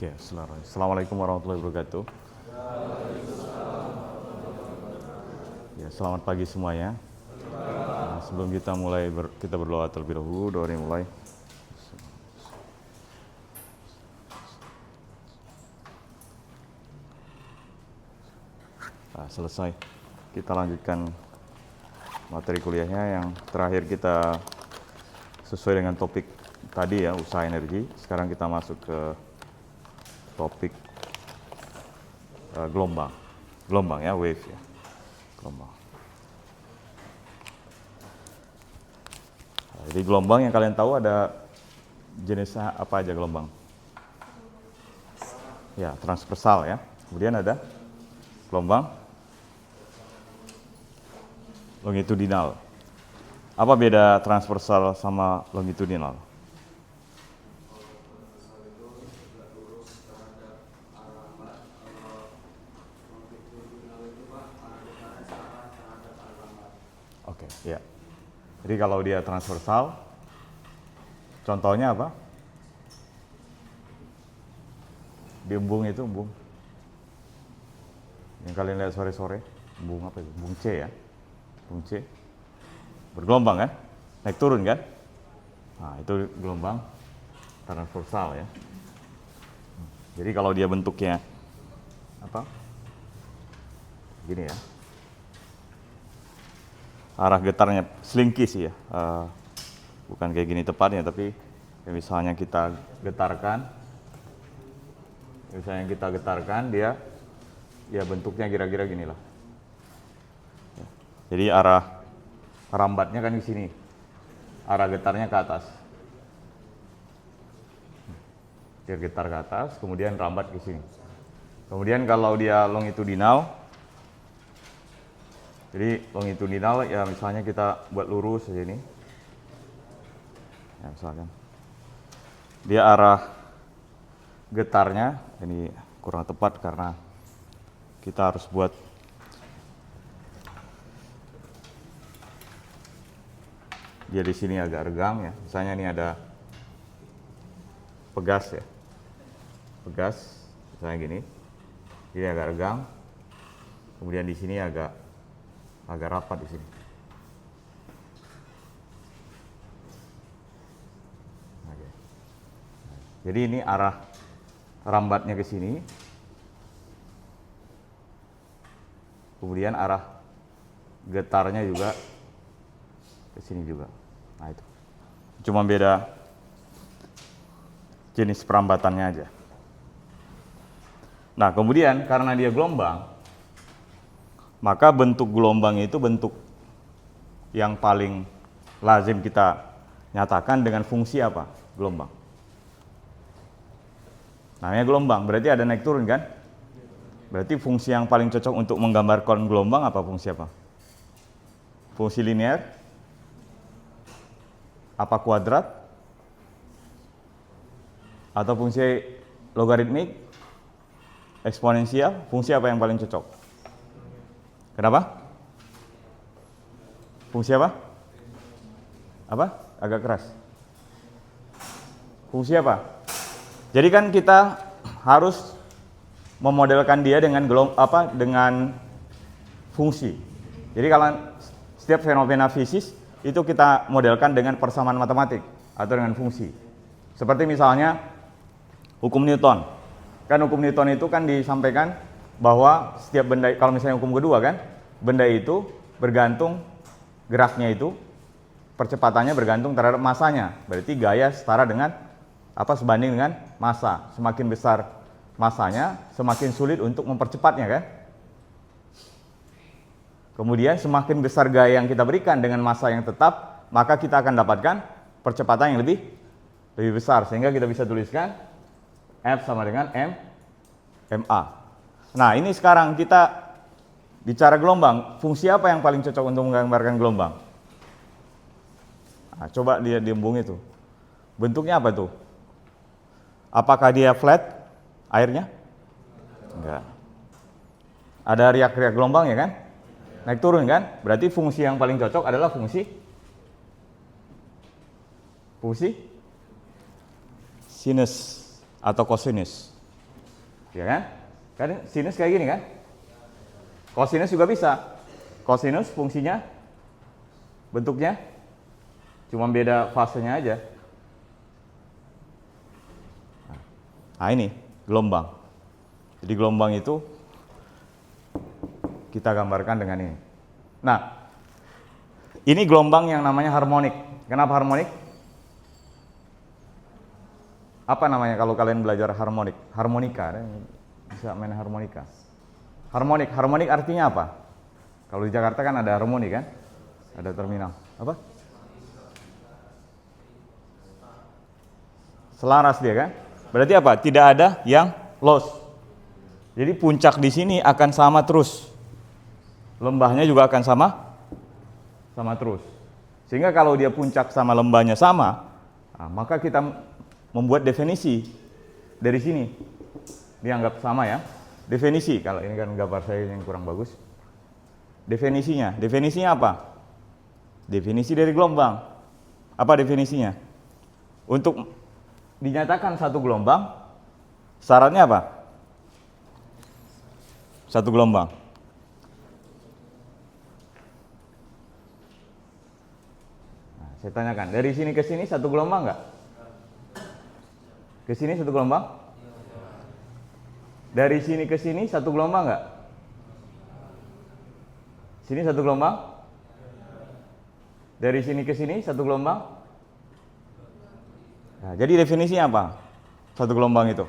Oke, Assalamualaikum warahmatullahi wabarakatuh. Ya, selamat pagi semuanya. Sebelum kita mulai kita berdoa terlebih dahulu, doanya mulai. Nah, selesai. Kita lanjutkan materi kuliahnya yang terakhir kita sesuai dengan topik tadi ya, usaha energi. Sekarang kita masuk ke topik gelombang ya, wave ya, gelombang. Nah, jadi gelombang yang kalian tahu ada jenisnya apa aja gelombang? Ya, transversal ya. Kemudian ada gelombang longitudinal. Apa beda transversal sama longitudinal? Oke, ya. Jadi kalau dia transversal, contohnya apa? Di embung itu, embung. Yang kalian lihat sore-sore, embung apa itu? Embung C ya. Embung C. Bergelombang kan? Naik turun kan? Nah, itu gelombang transversal ya. Jadi kalau dia bentuknya apa? Gini ya. Arah getarnya slinky sih ya, bukan kayak gini tepatnya, tapi misalnya kita getarkan, dia bentuknya kira-kira gini lah. Jadi arah rambatnya kan di sini, arah getarnya ke atas. Dia getar ke atas, kemudian rambat ke sini. Kemudian kalau dia longitudinal, jadi longitudinal ya misalnya kita buat lurus aja ini. Ya misalkan. Dia arah getarnya, ini kurang tepat karena kita harus buat dia di sini agak regang ya. Misalnya ini ada pegas ya. Pegas misalnya gini. Ini agak regang. Kemudian di sini agak rapat di sini. Oke. Jadi ini arah rambatnya ke sini. Kemudian arah getarnya juga ke sini juga. Nah itu. Cuma beda jenis perambatannya aja. Nah, kemudian karena dia gelombang, maka bentuk gelombang itu bentuk yang paling lazim kita nyatakan dengan fungsi apa? Gelombang. Namanya gelombang, berarti ada naik turun kan? Berarti fungsi yang paling cocok untuk menggambarkan gelombang apa? Fungsi apa? Fungsi linear? Apa kuadrat? Atau fungsi logaritmik? Eksponensial? Fungsi apa yang paling cocok? Kenapa? Fungsi apa? Apa? Agak keras. Fungsi apa? Jadi kan kita harus memodelkan dia dengan dengan fungsi. Jadi kalau setiap fenomena fisik itu kita modelkan dengan persamaan matematik atau dengan fungsi. Seperti misalnya hukum Newton. Kan hukum Newton itu kan disampaikan bahwa setiap benda, kalau misalnya hukum kedua kan, benda itu bergantung geraknya itu, percepatannya bergantung terhadap masanya. Berarti gaya setara dengan sebanding dengan massa. Semakin besar masanya, semakin sulit untuk mempercepatnya kan. Kemudian semakin besar gaya yang kita berikan dengan massa yang tetap, maka kita akan dapatkan percepatan yang lebih besar, sehingga kita bisa tuliskan F sama dengan ma. Nah, ini sekarang kita bicara gelombang. Fungsi apa yang paling cocok untuk menggambarkan gelombang? Nah, coba lihat di embung itu. Bentuknya apa tuh? Apakah dia flat airnya? Enggak. Ada riak-riak gelombang ya kan? Naik turun kan? Berarti fungsi yang paling cocok adalah fungsi sinus atau kosinus. Ya kan? Kan sinus kayak gini kan? Kosinus juga bisa. Kosinus fungsinya bentuknya cuma beda fasenya aja. Nah ini gelombang. Jadi gelombang itu kita gambarkan dengan ini. Nah, ini gelombang yang namanya harmonik. Kenapa harmonik? Apa namanya kalau kalian belajar harmonik? Harmonika, bisa main harmonika. Harmonik artinya apa? Kalau di Jakarta kan ada harmoni kan? Ada terminal. Apa? Selaras dia kan? Berarti apa? Tidak ada yang loss. Jadi puncak di sini akan sama terus. Lembahnya juga akan sama terus. Sehingga kalau dia puncak sama lembahnya sama, nah, maka kita membuat definisi dari sini. Dianggap sama ya. Definisi, kalau ini kan gambar saya yang kurang bagus. Definisinya apa? Definisi dari gelombang. Apa definisinya? Untuk dinyatakan satu gelombang, syaratnya apa? Satu gelombang. Nah, saya tanyakan, dari sini ke sini satu gelombang nggak? Ke sini satu gelombang? Dari sini ke sini satu gelombang nggak? Sini satu gelombang? Dari sini ke sini satu gelombang? Nah, jadi definisinya apa? Satu gelombang itu.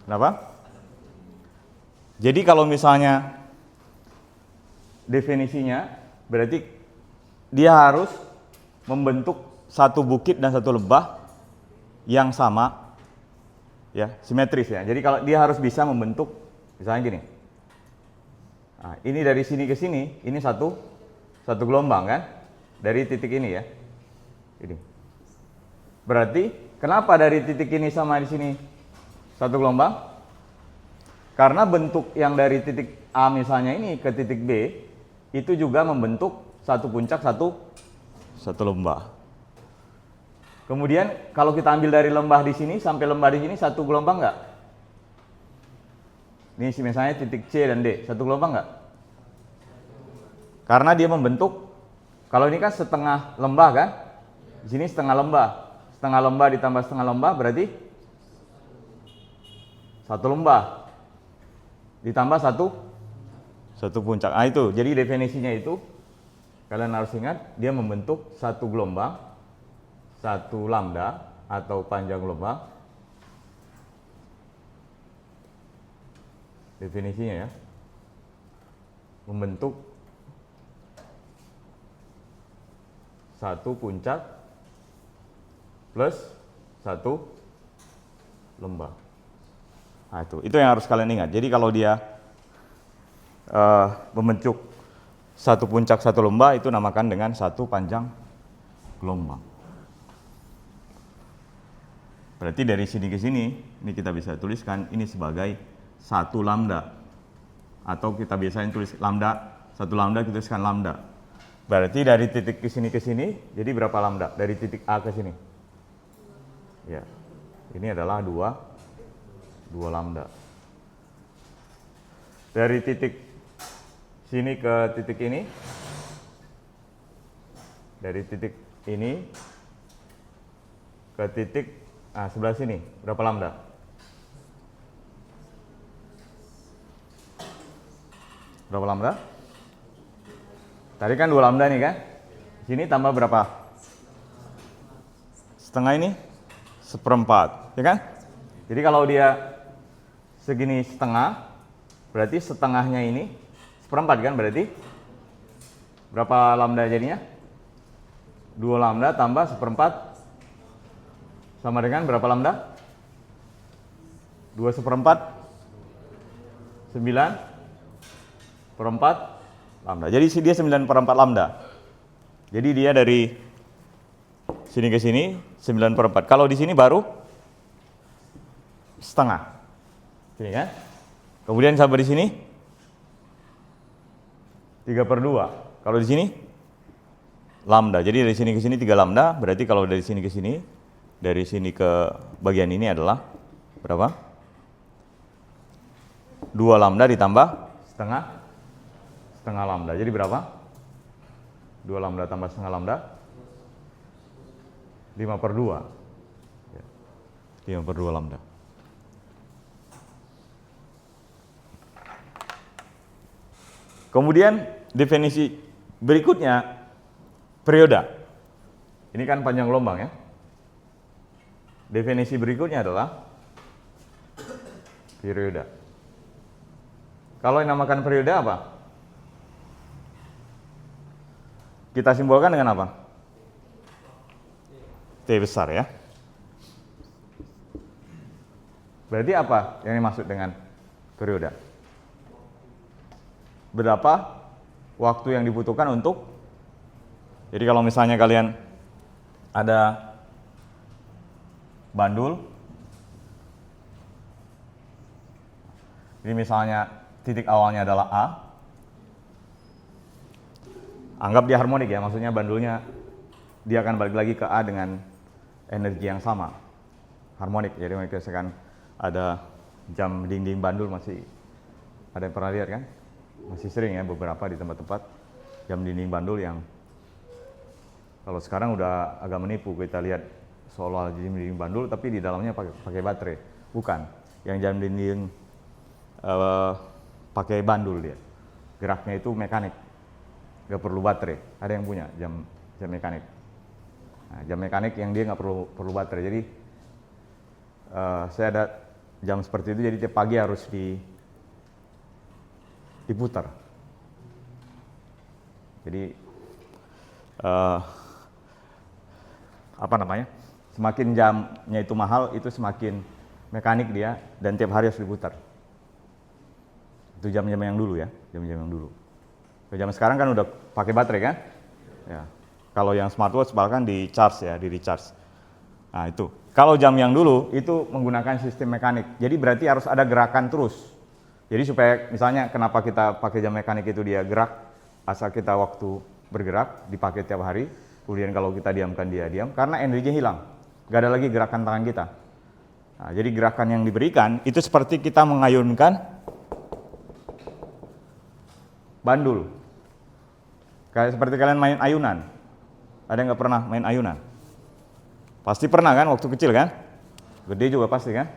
Kenapa? Jadi kalau misalnya definisinya berarti dia harus membentuk satu bukit dan satu lembah yang sama. Ya, simetris ya. Jadi kalau dia harus bisa membentuk misalnya gini. Nah, ini dari sini ke sini, ini satu gelombang kan? Dari titik ini ya. Ini. Berarti kenapa dari titik ini sama di sini satu gelombang? Karena bentuk yang dari titik A misalnya ini ke titik B itu juga membentuk satu puncak satu lembah. Kemudian kalau kita ambil dari lembah di sini sampai lembah di sini satu gelombang nggak? Ini misalnya titik C dan D, satu gelombang nggak? Karena dia membentuk, kalau ini kan setengah lembah kan? Di sini setengah lembah ditambah setengah lembah berarti satu lembah ditambah satu puncak. Nah itu, jadi definisinya itu kalian harus ingat dia membentuk satu gelombang, satu lambda atau panjang gelombang. Definisinya ya, membentuk satu puncak plus satu lembah. Nah itu yang harus kalian ingat. Jadi kalau dia membentuk satu puncak satu lembah itu namakan dengan satu panjang gelombang. Berarti dari sini ke sini, ini kita bisa tuliskan ini sebagai satu lambda. Atau kita biasanya tulis lambda, satu lambda kita tuliskan lambda. Berarti dari titik ke sini, jadi berapa lambda? Dari titik A ke sini. Ya, ini adalah dua lambda. Dari titik sini ke titik ini, dari titik ini ke titik sebelah sini, berapa lambda? Berapa lambda? Tadi kan 2 lambda nih kan? Sini tambah berapa? Setengah ini? 1/4, ya kan? Jadi kalau dia segini setengah, berarti setengahnya ini 1/4 kan berarti? Berapa lambda jadinya? 2 lambda tambah 1/4 sama dengan berapa lambda? 2/4 9/4 lambda. Jadi dia 9/4 lambda. Jadi dia dari sini ke sini 9/4. Kalau di sini baru setengah. Sini kan? Kemudian sampai di sini 3/2. Kalau di sini lambda. Jadi dari sini ke sini 3 lambda, berarti kalau dari sini ke sini dari sini ke bagian ini adalah berapa? 2 lambda ditambah setengah lambda. Jadi berapa? 2 lambda tambah setengah lambda? 5/2. 5/2 lambda. Kemudian definisi berikutnya periode. Ini kan panjang gelombang ya. Definisi berikutnya adalah periode. Kalau yang namakan periode apa? Kita simbolkan dengan apa? T besar ya. Berarti apa yang dimaksud dengan periode? Berapa waktu yang dibutuhkan untuk, jadi kalau misalnya kalian ada bandul, ini misalnya titik awalnya adalah A, anggap dia harmonik ya, maksudnya bandulnya dia akan balik lagi ke A dengan energi yang sama, harmonik. Jadi misalkan ada jam dinding bandul, masih ada yang pernah lihat kan? Masih sering ya beberapa di tempat-tempat jam dinding bandul yang kalau sekarang udah agak menipu, kita lihat seolah jam dinding bandul tapi di dalamnya pakai baterai. Bukan, yang jam dinding pakai bandul dia, geraknya itu mekanik, nggak perlu baterai. Ada yang punya jam mekanik. Nah, jam mekanik yang dia nggak perlu baterai. Jadi saya ada jam seperti itu, jadi tiap pagi harus diputar. Jadi apa namanya? Semakin jamnya itu mahal, itu semakin mekanik dia dan tiap hari harus diputar. Itu jam-jam yang dulu ya, jam-jam yang dulu. Jam sekarang kan udah pakai baterai kan? Ya. Kalau yang smartwatch bahkan di charge ya, di recharge. Nah itu. Kalau jam yang dulu itu menggunakan sistem mekanik. Jadi berarti harus ada gerakan terus. Jadi supaya misalnya kenapa kita pakai jam mekanik itu dia gerak, asal kita waktu bergerak dipakai tiap hari. Kemudian kalau kita diamkan dia diam, karena energinya hilang. Gak ada lagi gerakan tangan kita. Nah, jadi gerakan yang diberikan itu seperti kita mengayunkan bandul. Kayak seperti kalian main ayunan. Ada yang nggak pernah main ayunan? Pasti pernah kan waktu kecil kan? Gede juga pasti kan?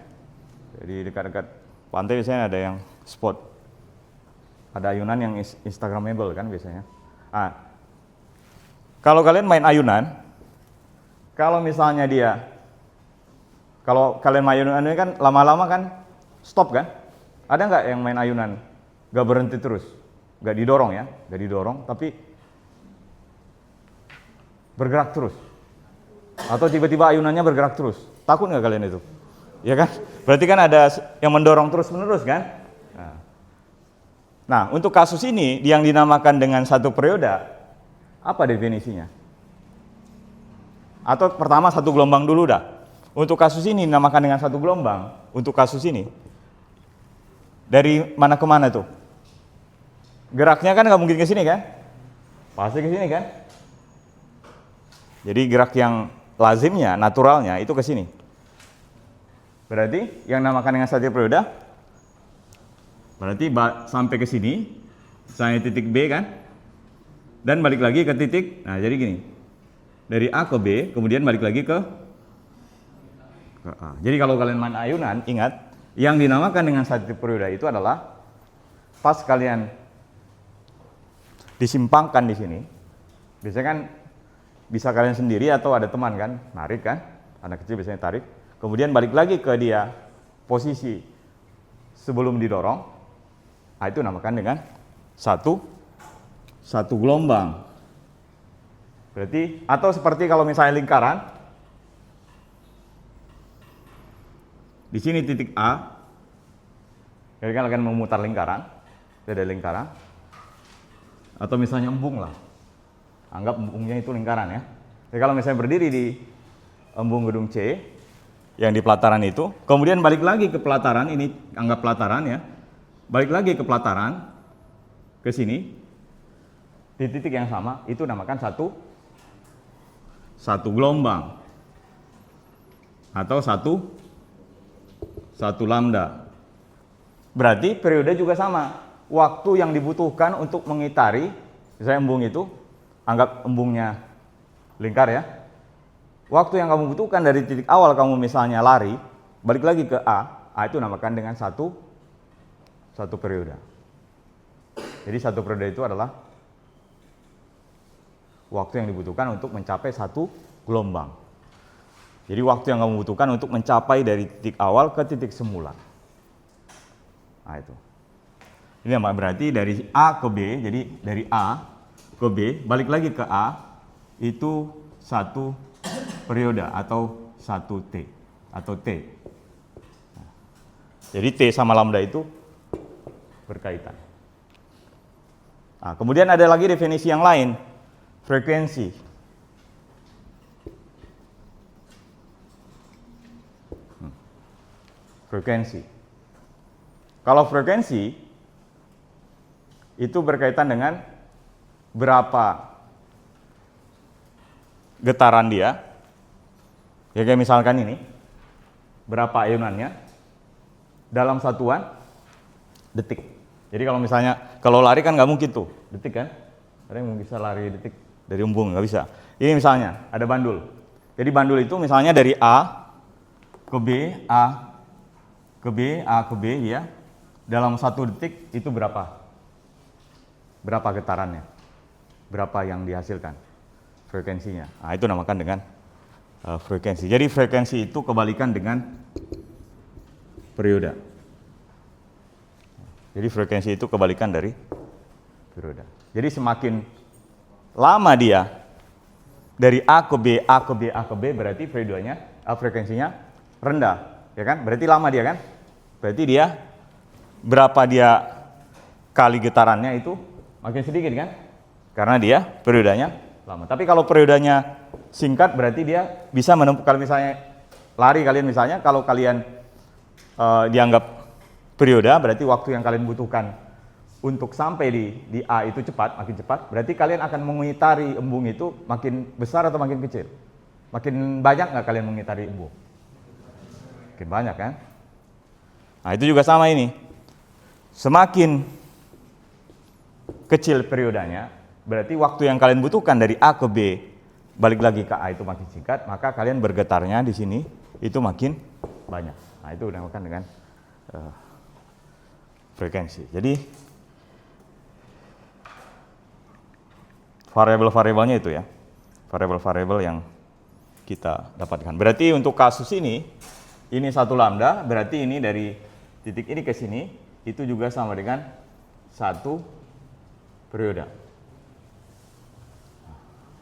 Jadi dekat-dekat pantai biasanya ada yang spot. Ada ayunan yang instagramable kan biasanya. Ah, kalau kalian main ayunan, kalau misalnya kalau kalian main ayunan ini kan lama-lama kan stop kan? Ada nggak yang main ayunan nggak berhenti terus? Nggak didorong ya, nggak didorong, tapi bergerak terus. Atau tiba-tiba ayunannya bergerak terus. Takut nggak kalian itu? Ya kan? Berarti kan ada yang mendorong terus-menerus kan? Nah, untuk kasus ini yang dinamakan dengan satu periode, apa definisinya? Atau pertama satu gelombang dulu dah. Untuk kasus ini dinamakan dengan satu gelombang. Untuk kasus ini, dari mana ke mana tuh? Geraknya kan nggak mungkin ke sini kan? Pasti ke sini kan? Jadi gerak yang lazimnya, naturalnya itu ke sini. Berarti yang namakan dengan satu periode, berarti sampai ke sini, misalnya titik B kan, dan balik lagi ke titik. Nah jadi gini, dari A ke B, kemudian balik lagi ke A. Jadi kalau kalian main ayunan, ingat yang dinamakan dengan satu periode itu adalah pas kalian disimpangkan di sini, biasanya kan bisa kalian sendiri atau ada teman kan, narik kan, anak kecil biasanya tarik, kemudian balik lagi ke dia posisi sebelum didorong. Nah, itu namakan dengan satu gelombang. Berarti atau seperti kalau misalnya lingkaran, di sini titik A, jadi kan akan memutar lingkaran, ada lingkaran, atau misalnya embung lah. Anggap embungnya itu lingkaran ya. Jadi kalau misalnya berdiri di embung gedung C yang di pelataran itu, kemudian balik lagi ke pelataran, ini anggap pelataran ya. Balik lagi ke pelataran ke sini di titik yang sama, itu namakan satu gelombang. atau satu lambda. Berarti periode juga sama. Waktu yang dibutuhkan untuk mengitari, misalnya embung itu, anggap embungnya lingkar ya. Waktu yang kamu butuhkan dari titik awal kamu misalnya lari, balik lagi ke A itu namakan dengan satu periode. Jadi satu periode itu adalah waktu yang dibutuhkan untuk mencapai satu gelombang. Jadi waktu yang kamu butuhkan untuk mencapai dari titik awal ke titik semula. Nah itu. Ini berarti dari A ke B, jadi dari A ke B, balik lagi ke A, itu satu periode atau satu T, atau T. Nah, jadi T sama lambda itu berkaitan. Nah, kemudian ada lagi definisi yang lain, frekuensi. Frekuensi. Kalau frekuensi itu berkaitan dengan berapa getaran dia. Ya kayak misalkan ini, berapa ayunannya dalam satuan detik. Jadi kalau misalnya, kalau lari kan nggak mungkin tuh, detik kan? Ada yang bisa lari detik dari embung, nggak bisa. Ini misalnya, ada bandul. Jadi bandul itu misalnya dari A ke B, A ke B, A ke B ya. Dalam satu detik itu berapa? Berapa getarannya? Berapa yang dihasilkan? Frekuensinya. Nah, itu namakan dengan frekuensi. Jadi frekuensi itu kebalikan dengan periode. Jadi frekuensi itu kebalikan dari periode. Jadi semakin lama dia dari A ke B, A ke B, A ke B, berarti periodenya, frekuensinya rendah, ya kan? Berarti lama dia kan? Berarti dia berapa dia kali getarannya itu makin sedikit kan? Karena dia periodenya lama. Tapi kalau periodenya singkat berarti dia bisa menempuh. Kalau misalnya lari kalian misalnya, kalau kalian dianggap periode, berarti waktu yang kalian butuhkan untuk sampai di A itu makin cepat, berarti kalian akan mengitari embung itu makin besar atau makin kecil? Makin banyak nggak kalian mengitari embung? Makin banyak kan? Nah itu juga sama ini. Semakin kecil periodenya, berarti waktu yang kalian butuhkan dari A ke B, balik lagi ke A itu makin singkat, maka kalian bergetarnya di sini itu makin banyak. Nah itu dinamakan dengan frekuensi. Jadi variabel-variabelnya itu ya, variabel-variabel yang kita dapatkan. Berarti untuk kasus ini satu lambda, berarti ini dari titik ini ke sini itu juga sama dengan satu periode.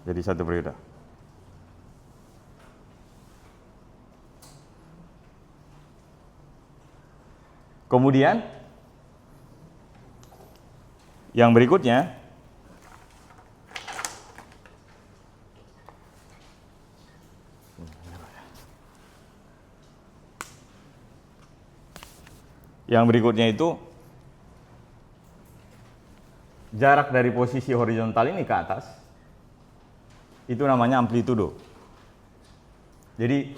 Jadi satu periode. Kemudian yang berikutnya itu jarak dari posisi horizontal ini ke atas itu namanya amplitudo. Jadi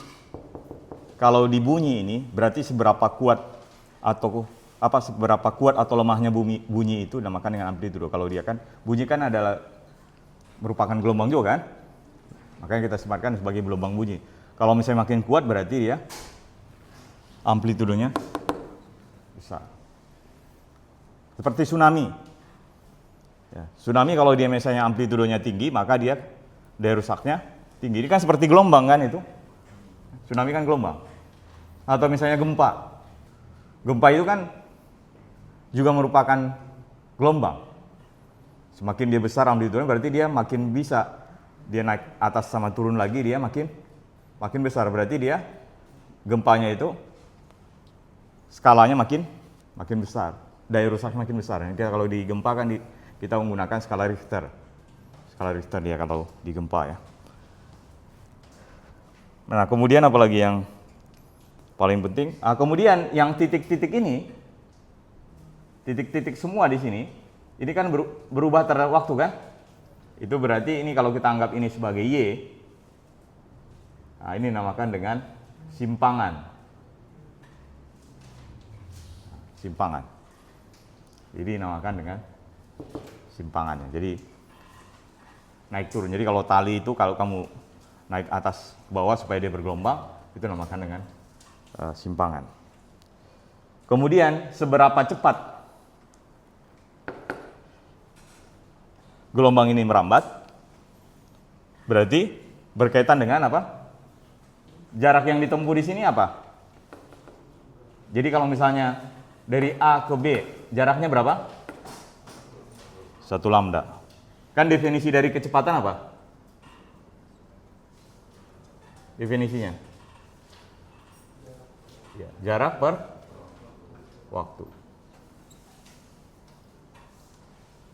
kalau dibunyi ini berarti seberapa kuat atau lemahnya bunyi itu dinamakan dengan amplitudo. Kalau dia kan bunyi kan adalah merupakan gelombang juga kan, makanya kita sematkan sebagai gelombang bunyi. Kalau misalnya makin kuat berarti dia amplitudonya besar. Seperti tsunami. Ya, tsunami kalau dia misalnya amplitudonya tinggi, maka dia daya rusaknya tinggi. Ini kan seperti gelombang kan itu. Tsunami kan gelombang. Atau misalnya gempa. Gempa itu kan juga merupakan gelombang. Semakin dia besar amplitudenya berarti dia makin bisa dia naik atas sama turun lagi dia makin besar. Berarti dia gempanya itu skalanya makin besar. Daya rusaknya makin besar. Kita kalau di gempa kan kita menggunakan skala Richter. Skala Richter dia kalau di gempa ya. Nah, kemudian apalagi yang paling penting? Kemudian yang titik-titik ini, titik-titik semua di sini, ini kan berubah terhadap waktu kan? Itu berarti ini kalau kita anggap ini sebagai Y, nah ini namakan dengan simpangan. Simpangan. Jadi dinamakan dengan simpangannya. Jadi naik turun. Jadi kalau tali itu kalau kamu naik atas bawah supaya dia bergelombang, itu dinamakan dengan simpangan. Kemudian seberapa cepat gelombang ini merambat, berarti berkaitan dengan apa? Jarak yang ditempuh di sini apa? Jadi kalau misalnya dari A ke B, jaraknya berapa? 1 lambda. Kan definisi dari kecepatan apa? Definisinya? Ya, jarak per waktu.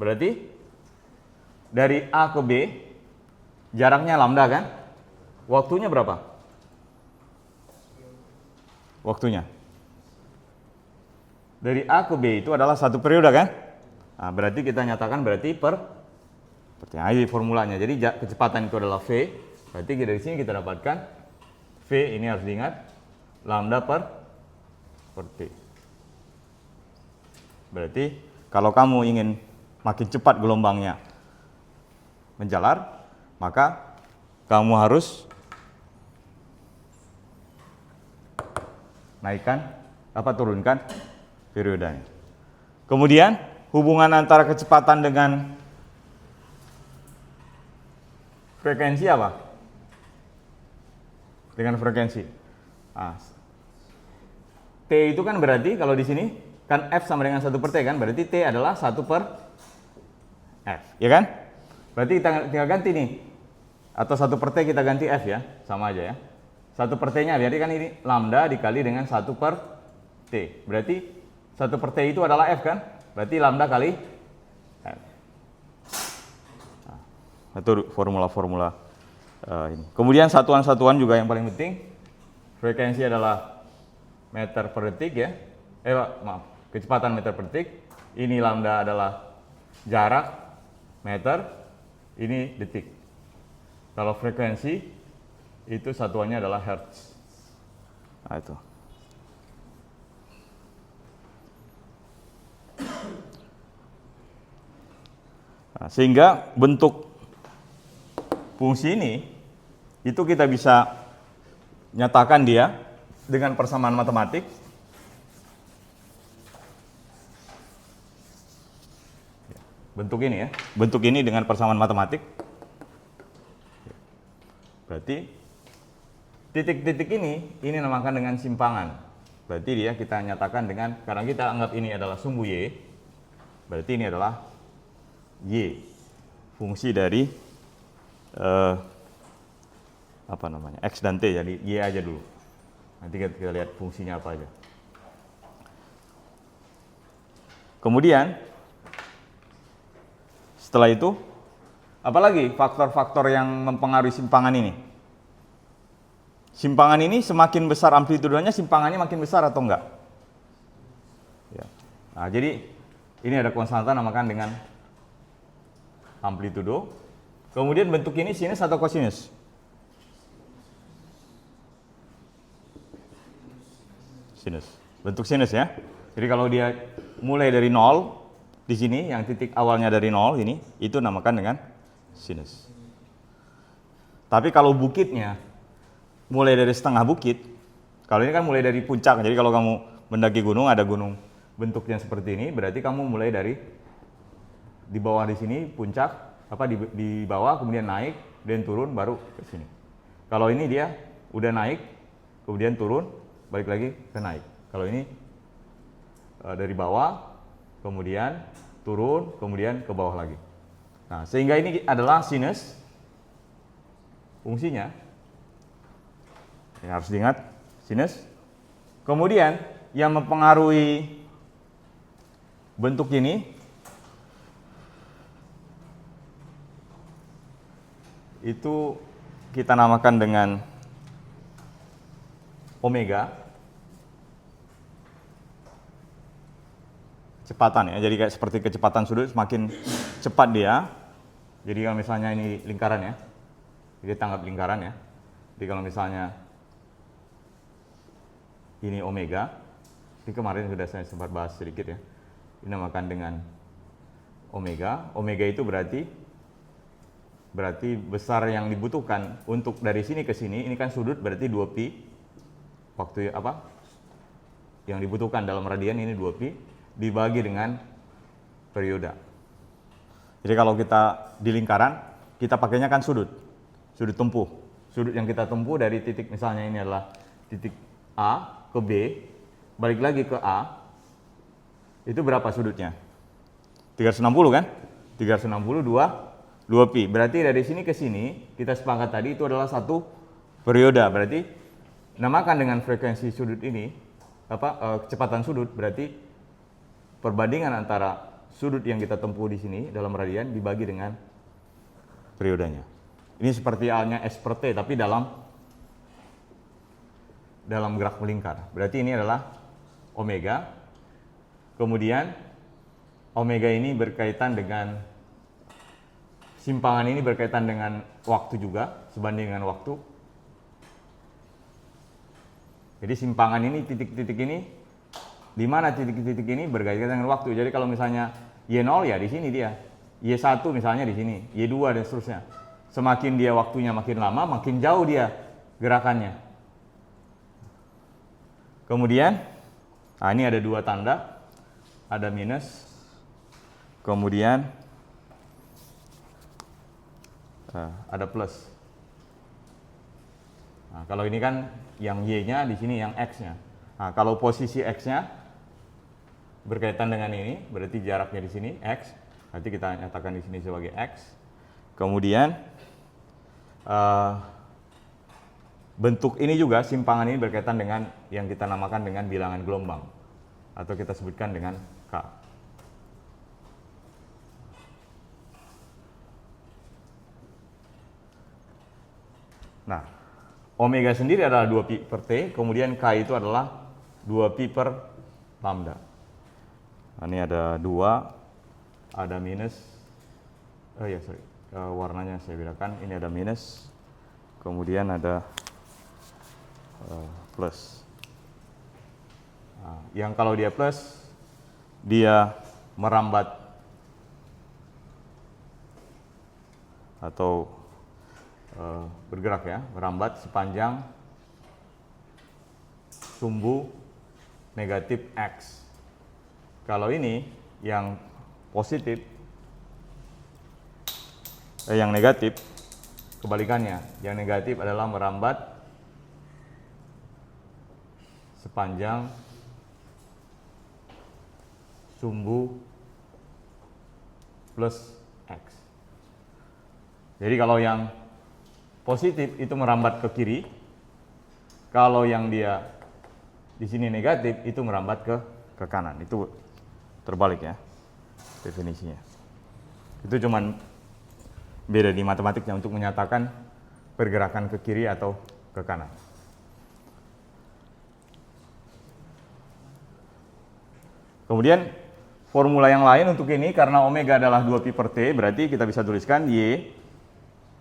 Berarti dari A ke B, jaraknya lambda kan? Waktunya berapa? Waktunya. Dari A ke B itu adalah satu periode kan? Nah, berarti kita nyatakan berarti nah, ini formulanya. Jadi kecepatan itu adalah V. Berarti dari sini kita dapatkan V ini harus diingat lambda per T. Berarti kalau kamu ingin makin cepat gelombangnya menjalar, maka kamu harus turunkan periodenya. Kemudian hubungan antara kecepatan dengan frekuensi apa? Dengan frekuensi. Nah, T itu kan berarti kalau di sini kan F sama dengan 1/T kan, berarti T adalah 1/F, ya kan? Berarti kita tinggal ganti nih. Atau 1/T kita ganti F ya, sama aja ya. 1/T-nya berarti kan ini lambda dikali dengan 1/T. Berarti 1/T itu adalah F kan? Berarti lambda kali F. Nah, itu formula-formula ini. Kemudian satuan-satuan juga yang paling penting. Frekuensi adalah meter per detik ya. Kecepatan meter per detik. Ini lambda adalah jarak meter, ini detik. Kalau frekuensi itu satuannya adalah hertz. Nah, itu. Nah, sehingga bentuk fungsi ini itu kita bisa nyatakan dia dengan persamaan matematik. Bentuk ini ya, bentuk ini dengan persamaan matematik. Berarti titik-titik ini namakan dengan simpangan. Berarti dia kita nyatakan dengan, karena kita anggap ini adalah sumbu Y, berarti ini adalah Y, fungsi dari X dan T, jadi Y aja dulu. Nanti kita lihat fungsinya apa aja. Kemudian setelah itu, apalagi faktor-faktor yang mempengaruhi simpangan ini? Simpangan ini semakin besar amplitudenya, simpangannya makin besar atau enggak? Ya. Nah, jadi ini ada konstanta namakan dengan amplitudo. Kemudian bentuk ini sinus atau kosinus? Sinus. Bentuk sinus ya. Jadi kalau dia mulai dari 0 di sini, yang titik awalnya dari 0 ini, itu namakan dengan sinus. Tapi kalau bukitnya mulai dari setengah bukit, kalau ini kan mulai dari puncak. Jadi kalau kamu mendaki gunung, ada gunung bentuknya seperti ini, berarti kamu mulai dari di bawah di sini puncak, di bawah kemudian naik, kemudian turun baru ke sini. Kalau ini dia udah naik, kemudian turun, balik lagi ke naik. Kalau ini dari bawah, kemudian turun, kemudian ke bawah lagi. Nah, sehingga ini adalah sinus. Fungsinya ini harus diingat, sinus. Kemudian yang mempengaruhi bentuk ini itu kita namakan dengan omega. Kecepatan ya, jadi kayak seperti kecepatan sudut, semakin cepat dia. Jadi kalau misalnya ini lingkaran ya, jadi tanggap lingkaran ya. Jadi kalau misalnya ini omega. Ini kemarin sudah saya sempat bahas sedikit ya. Dinamakan dengan omega. Omega itu berarti besar yang dibutuhkan untuk dari sini ke sini. Ini kan sudut berarti 2pi. Waktu apa? Yang dibutuhkan dalam radian ini 2pi dibagi dengan periode. Jadi kalau kita di lingkaran, kita pakainya kan sudut tempuh. Sudut yang kita tempuh dari titik, misalnya ini adalah titik A ke B, balik lagi ke A, itu berapa sudutnya? 360 kan? 360 2pi. Berarti dari sini ke sini, kita sepakat tadi itu adalah satu periode. Berarti namakan dengan frekuensi sudut ini, kecepatan sudut, berarti perbandingan antara sudut yang kita tempuh di sini dalam radian dibagi dengan periodenya. Ini seperti halnya S per T, tapi dalam gerak melingkar. Berarti ini adalah omega. Kemudian omega ini berkaitan dengan simpangan ini berkaitan dengan waktu juga, sebanding dengan waktu. Jadi simpangan ini, titik-titik ini, di mana titik-titik ini berkaitan dengan waktu. Jadi kalau misalnya Y0 ya di sini dia, Y1 misalnya di sini, Y2 dan seterusnya. Semakin dia waktunya makin lama, makin jauh dia gerakannya. Kemudian, ini ada dua tanda, ada minus, kemudian ada plus. Nah, kalau ini kan yang Y-nya di sini, yang X-nya. Nah, kalau posisi X-nya berkaitan dengan ini, berarti jaraknya di sini X. Nanti kita nyatakan di sini sebagai X. Kemudian bentuk ini juga, simpangan ini berkaitan dengan yang kita namakan dengan bilangan gelombang, atau kita sebutkan dengan K. Nah, omega sendiri adalah 2pi per T, kemudian K itu adalah 2pi per lambda. Nah, ini ada 2, ada minus, warnanya saya bedakan, ini ada minus, kemudian ada plus. Nah, yang kalau dia plus, dia merambat atau bergerak ya, merambat sepanjang sumbu negatif X. Kalau ini yang positif, yang negatif, kebalikannya. Yang negatif adalah merambat sepanjang sumbu plus X. Jadi kalau yang positif itu merambat ke kiri, kalau yang dia di sini negatif itu merambat ke kanan. Itu terbalik ya definisinya. Itu cuman beda di matematiknya untuk menyatakan pergerakan ke kiri atau ke kanan. Kemudian formula yang lain untuk ini, karena omega adalah 2pi per T, berarti kita bisa tuliskan Y,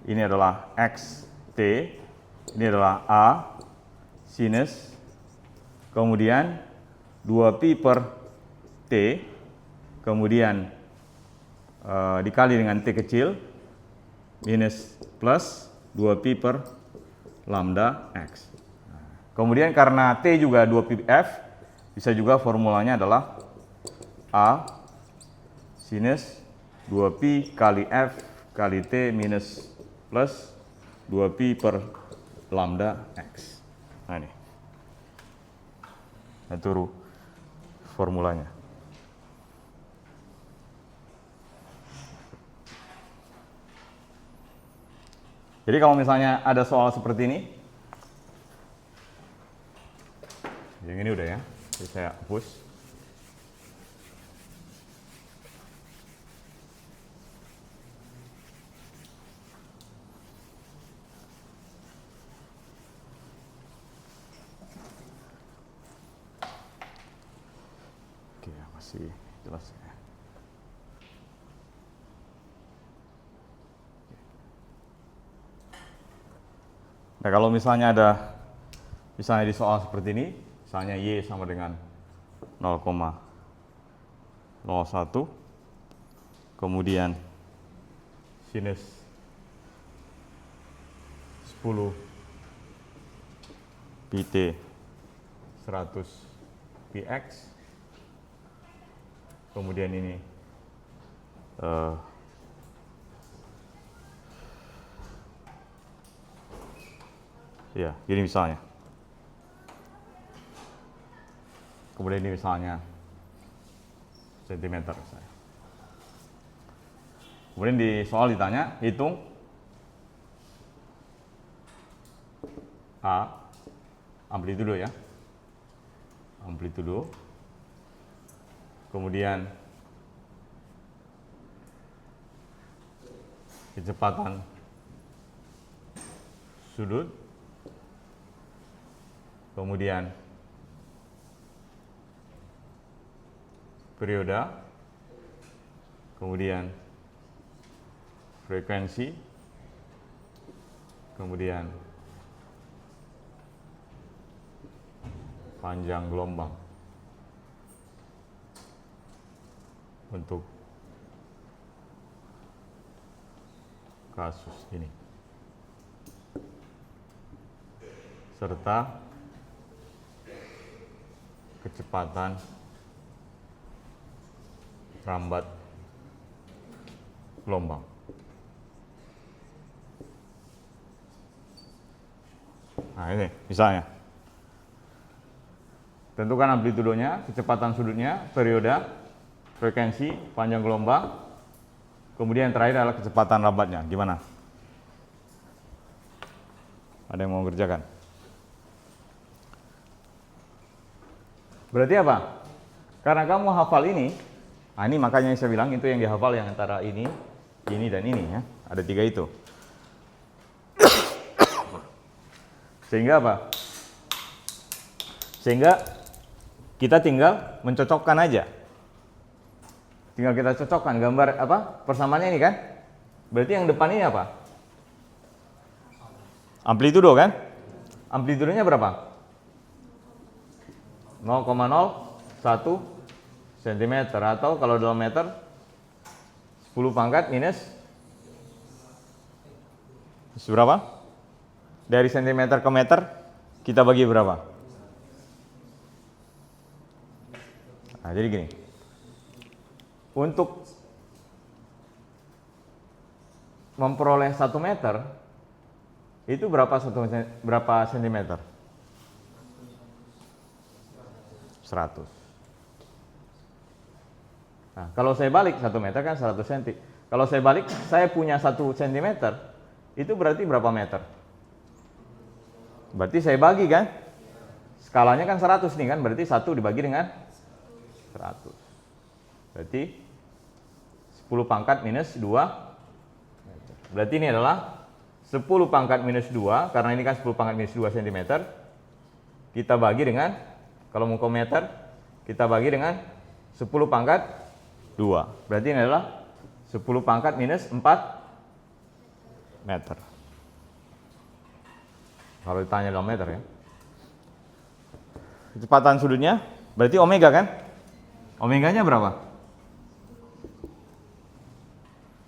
ini adalah X T, ini adalah A sinus, kemudian 2pi per T, kemudian dikali dengan T kecil, minus plus 2pi per lambda X. Kemudian karena T juga 2pi F, bisa juga formulanya adalah A sinus 2pi kali F kali T minus plus 2pi per lambda X. Nah ini, itu formulanya. Jadi kalau misalnya ada soal seperti ini, yang ini udah ya, jadi saya hapus. Oke, masih jelas ya. Nah, kalau misalnya ada, misalnya di soal seperti ini, Misalnya Y sama dengan 0,01, kemudian sinus 10 pt 100 px, kemudian ini ya, gini misalnya. Kemudian ini misalnya sentimeter misalnya. Kemudian di soal ditanya, hitung A, amplitudo ya. Amplitudo. Kemudian kecepatan sudut. Kemudian periode, kemudian frekuensi, kemudian panjang gelombang untuk kasus ini, serta kecepatan rambat gelombang. Nah ini misalnya, tentukan amplitudonya, kecepatan sudutnya, periode, frekuensi, panjang gelombang, kemudian terakhir adalah kecepatan rambatnya. Gimana? Ada yang mau mengerjakan? Berarti apa? Karena kamu hafal ini, nah ini makanya saya bilang itu yang dihafal yang antara ini dan ini ya. Ada 3 itu. Sehingga apa? Sehingga kita tinggal mencocokkan aja. Tinggal kita cocokkan gambar apa? Persamaannya ini kan? Berarti yang depan ini apa? Amplitudo kan? Amplitudonya berapa? 0,01 cm, atau kalau dalam meter 10 pangkat minus berapa? Dari cm ke meter kita bagi berapa? Nah, jadi gini. Untuk memperoleh 1 meter itu berapa sentimeter? 100. Nah, kalau saya balik 1 meter kan 100 cm. Kalau saya balik, saya punya 1 cm, itu berarti berapa meter? Berarti saya bagi kan? Skalanya kan 100 nih kan, berarti 1 dibagi dengan 100. Berarti 10 pangkat minus 2 meter. Berarti ini adalah 10 pangkat minus 2, karena ini kan 10 pangkat minus 2 cm. Kita bagi dengan, kalau mau ke meter, kita bagi dengan 10 pangkat 2. Berarti ini adalah 10 pangkat minus 4 meter. Kalau ditanya dalam meter ya. Kecepatan sudutnya berarti omega kan? Omeganya berapa?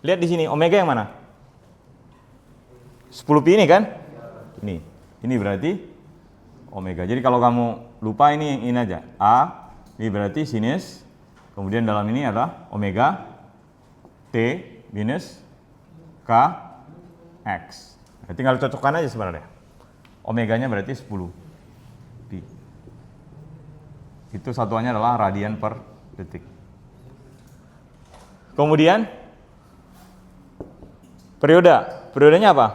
Lihat di sini, omega yang mana? 10 pi ini kan? Ini berarti omega. Jadi kalau kamu lupa ini aja. A, ini berarti sinus. Kemudian dalam ini adalah omega T minus K X. Nah, tinggal cocokkan aja sebenarnya. Omeganya berarti 10 pi. Itu satuannya adalah radian per detik. Kemudian periodenya apa?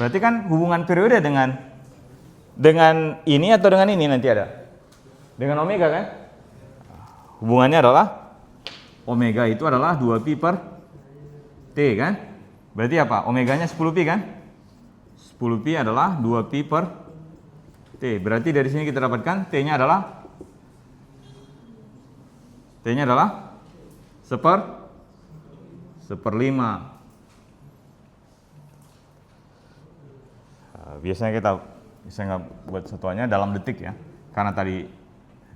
Berarti kan hubungan periode dengan ini atau dengan ini nanti ada? Dengan omega kan? Hubungannya adalah omega itu adalah 2 pi per T kan? Berarti apa? Omeganya 10 pi kan? 10 pi adalah 2 pi per T. Berarti dari sini kita dapatkan T-nya adalah 1/5. Biasanya kita bisa nggak buat satuannya dalam detik ya, karena tadi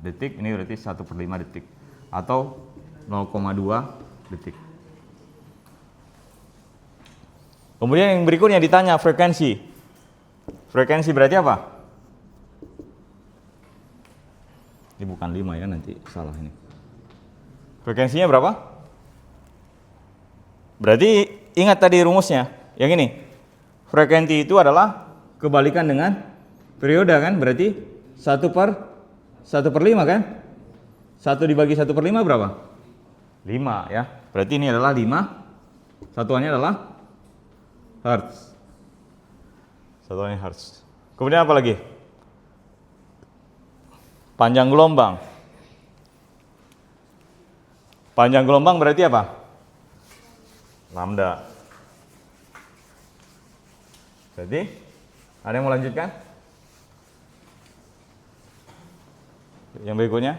detik, ini berarti 1/5 detik atau 0,2 detik. Kemudian yang berikutnya ditanya frekuensi. Frekuensi berarti apa? Ini bukan 5 ya, nanti salah ini. Frekuensinya berapa? Berarti ingat tadi rumusnya, yang ini. Frekuensi itu adalah kebalikan dengan periode kan, berarti 1/5 kan? 1 dibagi 1/5 berapa? 5 ya. Berarti ini adalah 5. Satuannya adalah hertz. Satuannya hertz. Kemudian apa lagi? Panjang gelombang. Panjang gelombang berarti apa? Lambda. Jadi, ada yang mau lanjutkan? Yang berikutnya?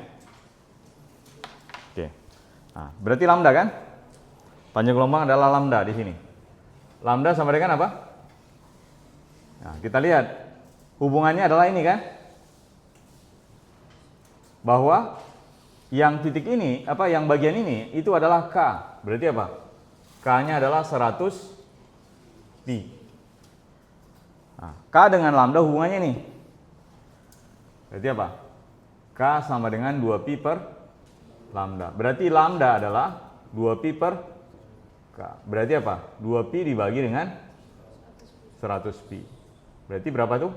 Oke. Nah, berarti lambda kan? Panjang gelombang adalah lambda di sini. Lambda sama dengan apa? Nah, kita lihat hubungannya adalah ini kan? Bahwa yang titik ini, yang bagian ini itu adalah K. Berarti apa? K-nya adalah 100 pi. Nah, K dengan lambda hubungannya nih. Berarti apa? K sama dengan 2 pi per lambda. Berarti lambda adalah 2 pi per K. Berarti apa? 2 pi dibagi dengan 100 pi. Berarti berapa tuh?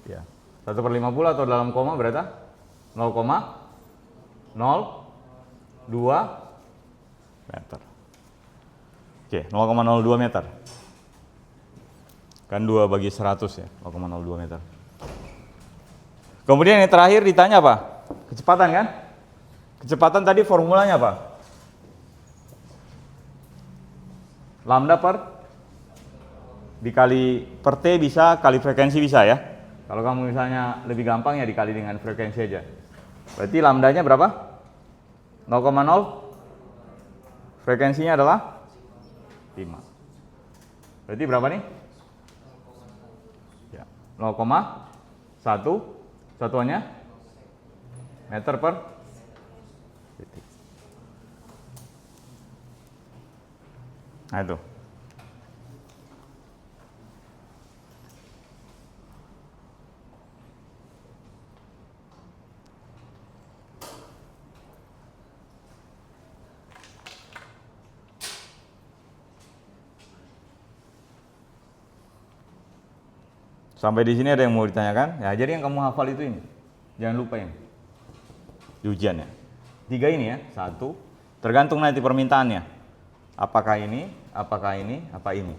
Ya, 1/50 atau dalam koma berapa? 0,02 meter. Oke, 0,02 meter. Kan 2 bagi 100 ya, 0,02 meter. Kemudian yang terakhir ditanya apa? Kecepatan kan? Kecepatan tadi formulanya apa? Lambda dikali per T bisa, kali frekuensi bisa ya. Kalau kamu misalnya lebih gampang ya dikali dengan frekuensi aja. Berarti lambdanya berapa? 0,0. Frekuensinya adalah 5. Berarti berapa nih? Ya, 0,1. Satuannya meter per detik. Nah itu. Sampai di sini ada yang mau ditanyakan? Ya, jadi yang kamu hafal itu ini. Jangan lupa ini. Di ujian ya. 3 ini ya. 1. Tergantung nanti permintaannya. Apakah ini, apakah ini, apa ini.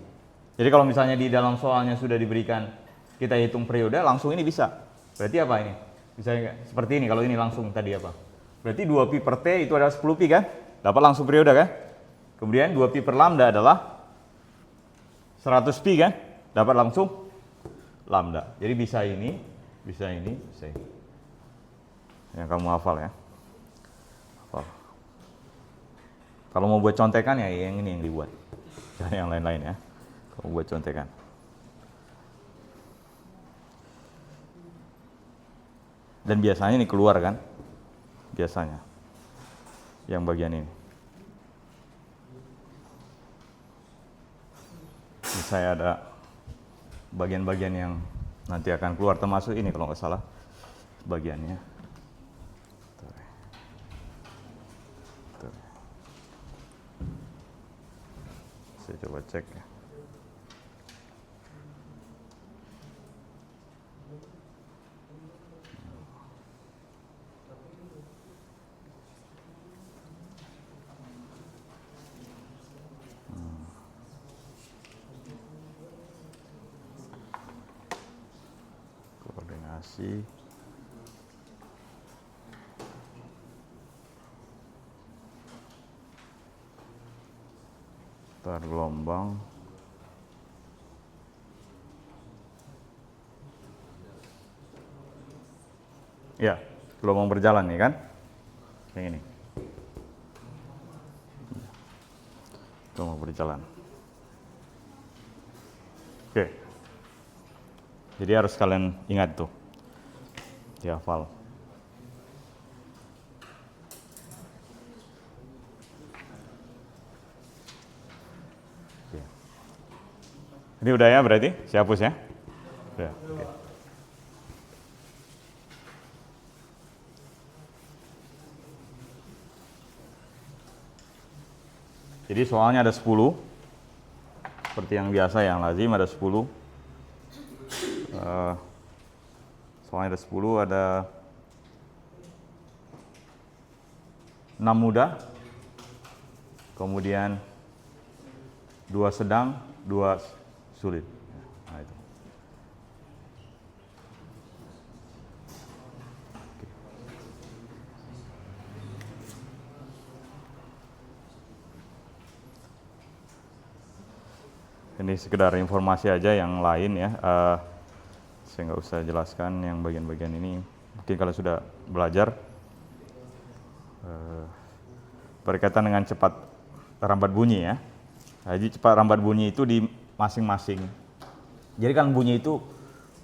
Jadi kalau misalnya di dalam soalnya sudah diberikan kita hitung periode, langsung ini bisa. Berarti apa ini? Bisa seperti ini, kalau ini langsung tadi apa? Berarti 2 pi per T itu adalah 10 pi kan? Dapat langsung periode kan? Kemudian 2 pi per lambda adalah 100 pi kan? Dapat langsung lambda. Jadi bisa ini, bisa ini, bisa ini. Yang kamu hafal ya. Hafal. Kalau mau buat contekan ya yang ini yang dibuat. Jangan yang lain-lain ya. Kalau buat contekan. Dan biasanya ini keluar kan? Biasanya. Yang bagian ini. Ini saya ada bagian-bagian yang nanti akan keluar, termasuk ini kalau nggak salah bagiannya. Saya coba cek ya. Koordinasi. Gelombang. Ya, gelombang berjalan nih kan? Yang ini. Gelombang berjalan. Oke. Jadi harus kalian ingat tuh. Dihafal. Oke. Ini udah ya berarti? Saya hapus ya? Udah. Oke. Jadi soalnya ada 10. Seperti yang biasa, yang lazim ada 10. Soalnya ada 10, ada 6 mudah, kemudian 2 sedang, 2 sulit. Nah, itu. Ini sekedar informasi aja, yang lain ya. Saya nggak usah jelaskan yang bagian-bagian ini. Mungkin kalau sudah belajar berkaitan dengan cepat rambat bunyi ya. Jadi cepat rambat bunyi itu di masing-masing. Jadi kan bunyi itu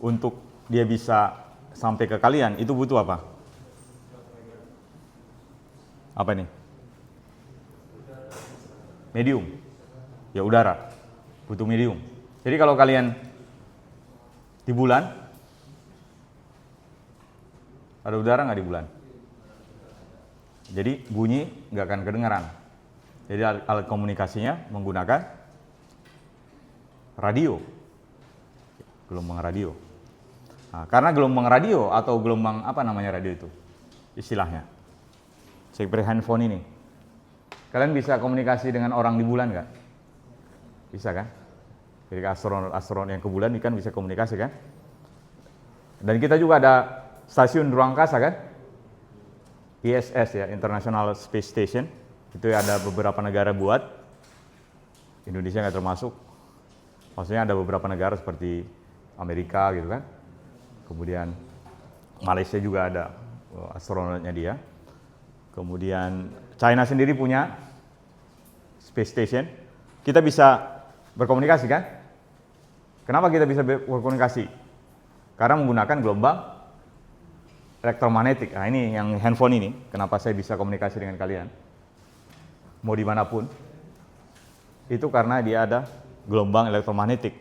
untuk dia bisa sampai ke kalian itu butuh apa? Apa ini? Medium. Ya udara. Butuh medium. Jadi kalau kalian di bulan, ada udara nggak di bulan? Jadi bunyi nggak akan kedengaran. Jadi alat komunikasinya menggunakan radio, gelombang radio. Nah, karena gelombang radio atau gelombang apa namanya radio itu istilahnya, seperti handphone ini. Kalian bisa komunikasi dengan orang di bulan nggak? Bisa kan? Jadi astronot yang ke bulan ini kan bisa komunikasi kan? Dan kita juga ada stasiun ruang angkasa kan? ISS ya, International Space Station. Itu ada beberapa negara buat. Indonesia nggak termasuk. Maksudnya ada beberapa negara seperti Amerika gitu kan. Kemudian Malaysia juga ada astronotnya dia. Kemudian China sendiri punya Space Station. Kita bisa berkomunikasi kan? Kenapa kita bisa berkomunikasi? Karena menggunakan gelombang elektromagnetik. Nah ini yang handphone ini, kenapa saya bisa komunikasi dengan kalian? Mau dimanapun. Itu karena dia ada gelombang elektromagnetik.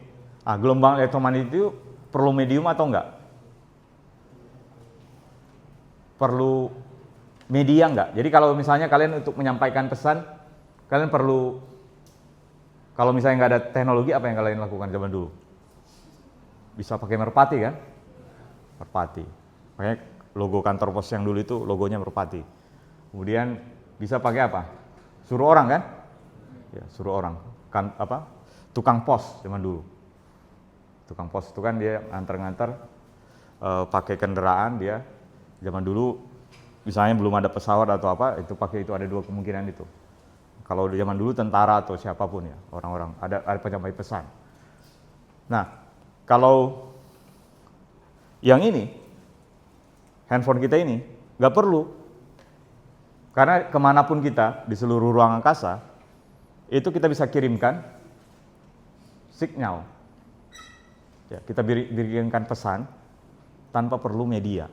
Nah gelombang elektromagnetik itu perlu medium atau enggak? Perlu media enggak? Jadi kalau misalnya kalian untuk menyampaikan pesan, kalian perlu, kalau misalnya nggak ada teknologi, apa yang kalian lakukan zaman dulu? Bisa pakai merpati kan? Merpati. Makanya logo kantor pos yang dulu itu logonya merpati. Kemudian bisa pakai apa? Suruh orang kan? Ya, suruh orang. Kan apa? Tukang pos zaman dulu. Tukang pos itu kan dia nganter-nganter pakai kendaraan dia. Zaman dulu misalnya belum ada pesawat atau apa, itu pakai itu, ada 2 kemungkinan itu. Kalau zaman dulu tentara atau siapapun ya, orang-orang ada penyampai pesan. Nah, kalau yang ini, handphone kita ini, nggak perlu. Karena kemanapun kita, di seluruh ruang angkasa, itu kita bisa kirimkan sinyal. Ya, kita kirimkan pesan tanpa perlu media.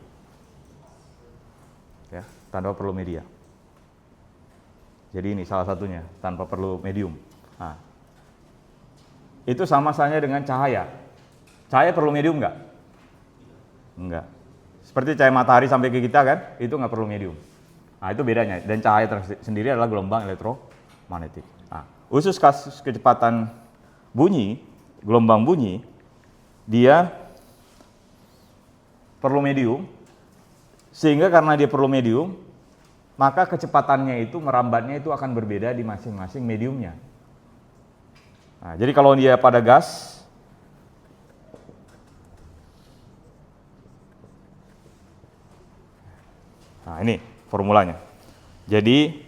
Ya, tanpa perlu media. Jadi ini salah satunya, tanpa perlu medium. Nah, itu sama saja dengan cahaya. Cahaya perlu medium nggak? Enggak. Seperti cahaya matahari sampai ke kita kan, itu nggak perlu medium. Nah itu bedanya. Dan cahaya sendiri adalah gelombang elektromagnetik. Nah, khusus kasus kecepatan bunyi, gelombang bunyi, dia perlu medium. Sehingga karena dia perlu medium, maka kecepatannya itu, merambatnya itu akan berbeda di masing-masing mediumnya. Nah, jadi kalau dia pada gas, nah ini formulanya. Jadi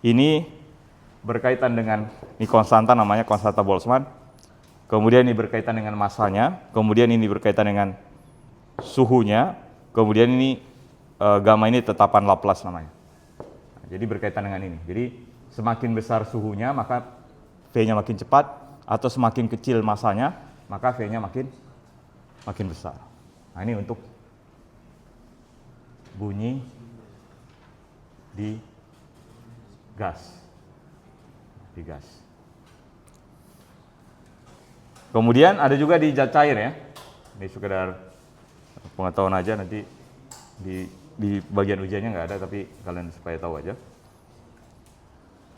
ini berkaitan dengan, ini konstanta namanya konstanta Boltzmann. Kemudian ini berkaitan dengan masanya, kemudian ini berkaitan dengan suhunya, kemudian ini gamma ini tetapan Laplace namanya. Nah, jadi berkaitan dengan ini. Jadi semakin besar suhunya maka V-nya makin cepat, atau semakin kecil masanya maka V-nya makin besar. Nah, ini untuk bunyi di gas. Kemudian ada juga di zat cair ya. Ini sekedar pengetahuan aja, nanti di bagian ujiannya nggak ada, tapi kalian supaya tahu aja.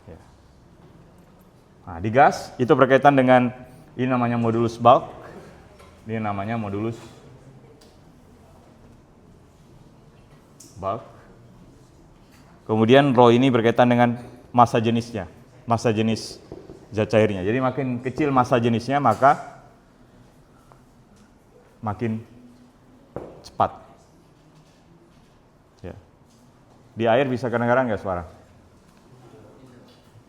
Ya. Nah, di gas itu berkaitan dengan ini namanya modulus bulk, ini namanya modulus bulk. Kemudian rho ini berkaitan dengan massa jenisnya, massa jenis zat cairnya. Jadi makin kecil massa jenisnya maka makin cepat. Ya. Di air bisa kedengaran nggak suara?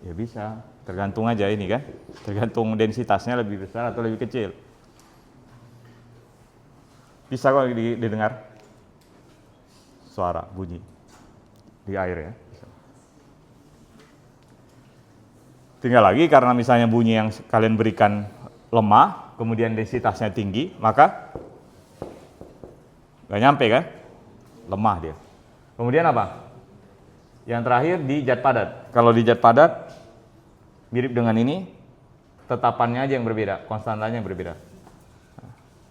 Ya bisa, tergantung aja ini kan, tergantung densitasnya lebih besar atau lebih kecil. Bisa kok didengar suara bunyi di air ya. Bisa. Tinggal lagi karena misalnya bunyi yang kalian berikan lemah, kemudian densitasnya tinggi, maka nggak nyampe kan, lemah dia. Kemudian apa? Yang terakhir di zat padat. Kalau di zat padat mirip dengan ini, tetapannya aja yang berbeda, konstantanya yang berbeda.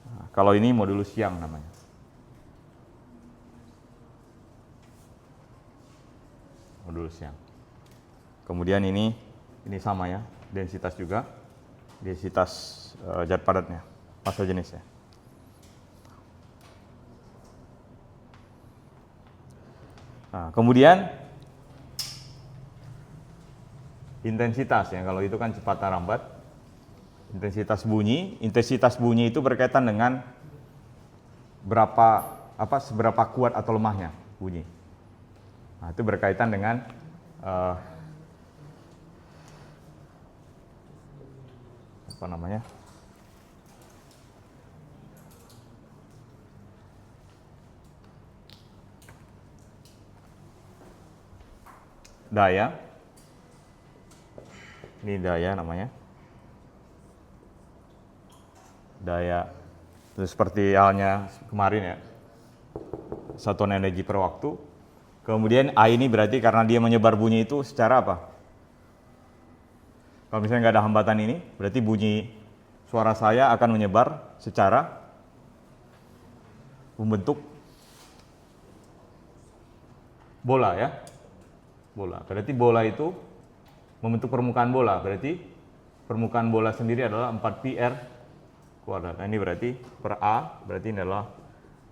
Nah, kalau ini modulus Young namanya. Modulus Young. Kemudian ini sama ya, densitas juga, densitas zat padatnya, massa jenisnya. Nah, kemudian intensitas ya, kalau itu kan cepat atau lambat. Intensitas bunyi itu berkaitan dengan seberapa kuat atau lemahnya bunyi. Nah, itu berkaitan dengan daya. Ini daya namanya. Daya itu seperti halnya kemarin ya, satuan energi per waktu. Kemudian A ini berarti karena dia menyebar bunyi itu secara apa? Kalau misalnya nggak ada hambatan ini, berarti bunyi suara saya akan menyebar secara membentuk bola ya. Bola. Berarti bola itu membentuk permukaan bola. Berarti permukaan bola sendiri adalah 4πr kuadrat. Nah, ini berarti per A, berarti ini adalah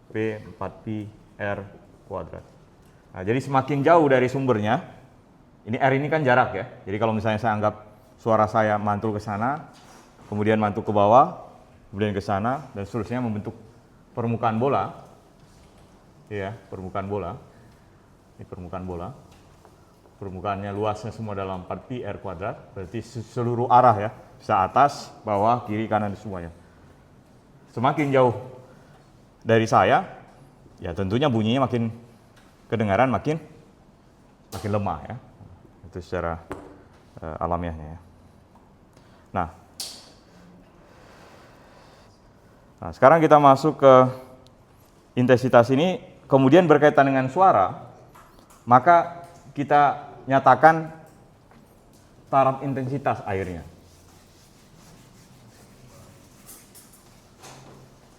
P 4πr kuadrat. Nah, jadi semakin jauh dari sumbernya, ini R ini kan jarak ya. Jadi kalau misalnya saya anggap suara saya mantul ke sana, kemudian mantul ke bawah, kemudian ke sana, dan seterusnya membentuk permukaan bola. Ya, permukaan bola. Ini permukaan bola. Permukaannya luasnya semua dalam 4πr kuadrat, berarti seluruh arah ya, bisa atas, bawah, kiri, kanan, semuanya. Semakin jauh dari saya, ya tentunya bunyinya makin kedengaran makin lemah ya. Itu secara alamiahnya ya. Nah, sekarang kita masuk ke intensitas ini, kemudian berkaitan dengan suara, maka kita nyatakan taraf intensitas airnya.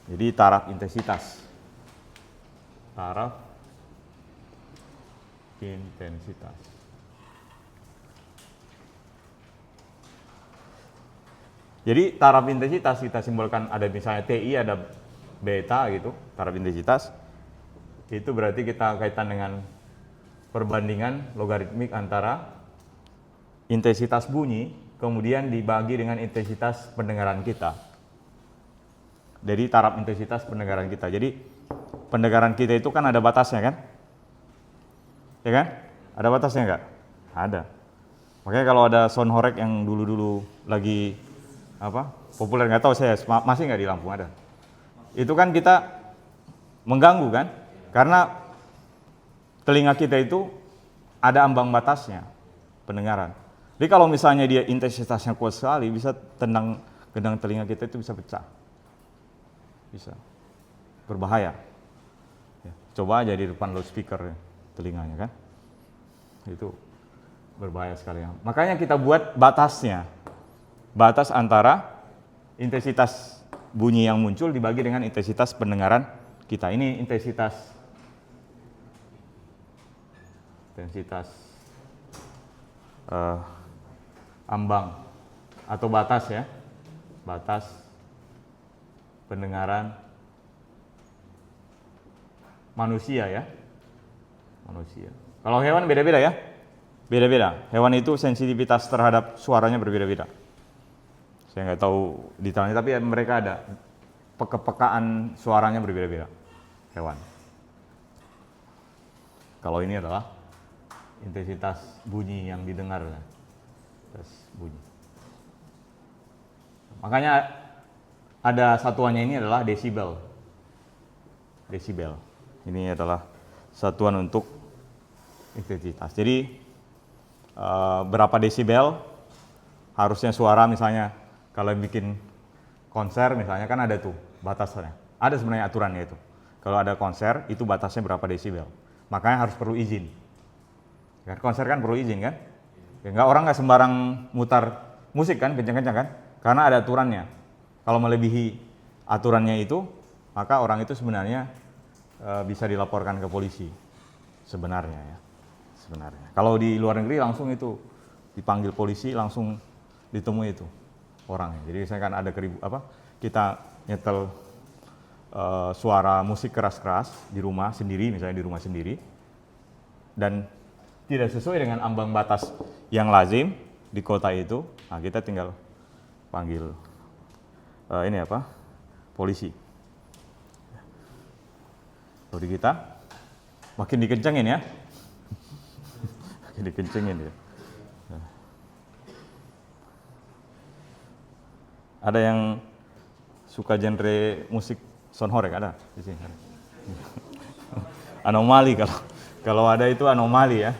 Jadi taraf intensitas. Taraf intensitas. Jadi taraf intensitas kita simbolkan, ada misalnya TI, ada beta gitu, taraf intensitas. Itu berarti kita kaitan dengan perbandingan logaritmik antara intensitas bunyi kemudian dibagi dengan intensitas pendengaran kita. Jadi taraf intensitas pendengaran kita. Jadi pendengaran kita itu kan ada batasnya kan? Ya kan? Ada batasnya enggak? Ada. Makanya kalau ada sound horeg yang dulu-dulu lagi populer, nggak tahu saya masih nggak di Lampung ada. Itu kan kita mengganggu kan? Karena telinga kita itu ada ambang batasnya pendengaran. Jadi kalau misalnya dia intensitasnya kuat sekali, bisa gendang telinga kita itu bisa pecah. bisa berbahaya. Ya, coba aja di depan loudspeaker telinganya kan, itu berbahaya sekali. Makanya kita buat batasnya, batas antara intensitas bunyi yang muncul dibagi dengan intensitas pendengaran kita. Ini intensitas ambang atau batas ya, batas pendengaran manusia ya, manusia. Kalau hewan beda-beda ya, beda-beda. Hewan itu sensitivitas terhadap suaranya berbeda-beda. Saya nggak tahu detailnya, tapi mereka ada kepekaan suaranya berbeda-beda, hewan. Kalau ini adalah intensitas bunyi yang didengar, intensitas bunyi. Makanya ada satuannya, ini adalah desibel. Desibel. Ini adalah satuan untuk intensitas. Jadi berapa desibel harusnya suara, misalnya kalau bikin konser misalnya kan ada tuh batasnya. Ada sebenarnya aturannya itu. Kalau ada konser itu batasnya berapa desibel. Makanya harus perlu izin. Konser kan perlu izin kan? Ya, orang nggak sembarang mutar musik kan, kencang-kencang kan? Karena ada aturannya. Kalau melebihi aturannya itu, maka orang itu sebenarnya bisa dilaporkan ke polisi sebenarnya ya. Sebenarnya. Kalau di luar negeri langsung itu dipanggil polisi, langsung ditemui itu orangnya. Jadi saya kan ada kita nyetel suara musik keras-keras di rumah sendiri, misalnya di rumah sendiri, dan tidak sesuai dengan ambang batas yang lazim di kota itu, nah kita tinggal panggil polisi. Kalau di kita makin dikencengin ya, makin dikencengin ya. Ada yang suka genre musik Sonhorek, ada di sini. Anomali, kalau ada itu anomali ya.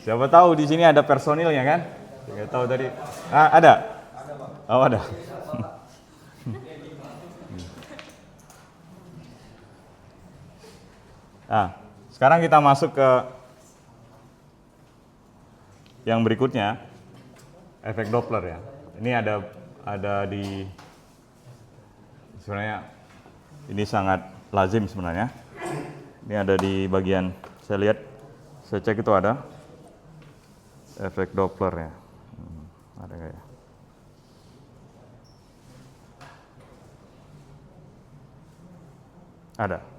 Siapa tahu di sini ada personilnya kan? Nggak tahu tadi. Ada. Oh ada. Sekarang kita masuk ke yang berikutnya, efek Doppler ya. Ini ada di, sebenarnya ini sangat lazim sebenarnya. Ini ada di bagian, saya cek itu ada efek Doppler ya. Ada nggak ya?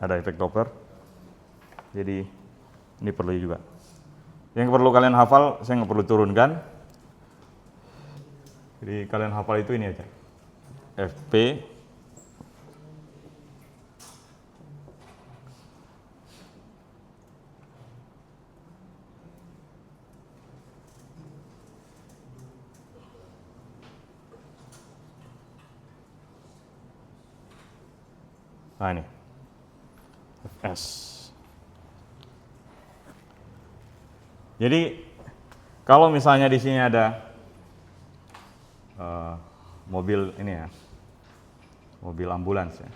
Ada efek Doppler. Jadi ini perlu juga. Yang perlu kalian hafal, saya nggak perlu turunkan. Jadi kalian hafal itu ini aja. FP ini Fs. Jadi kalau misalnya di sini ada mobil ini ya, mobil ambulans ya.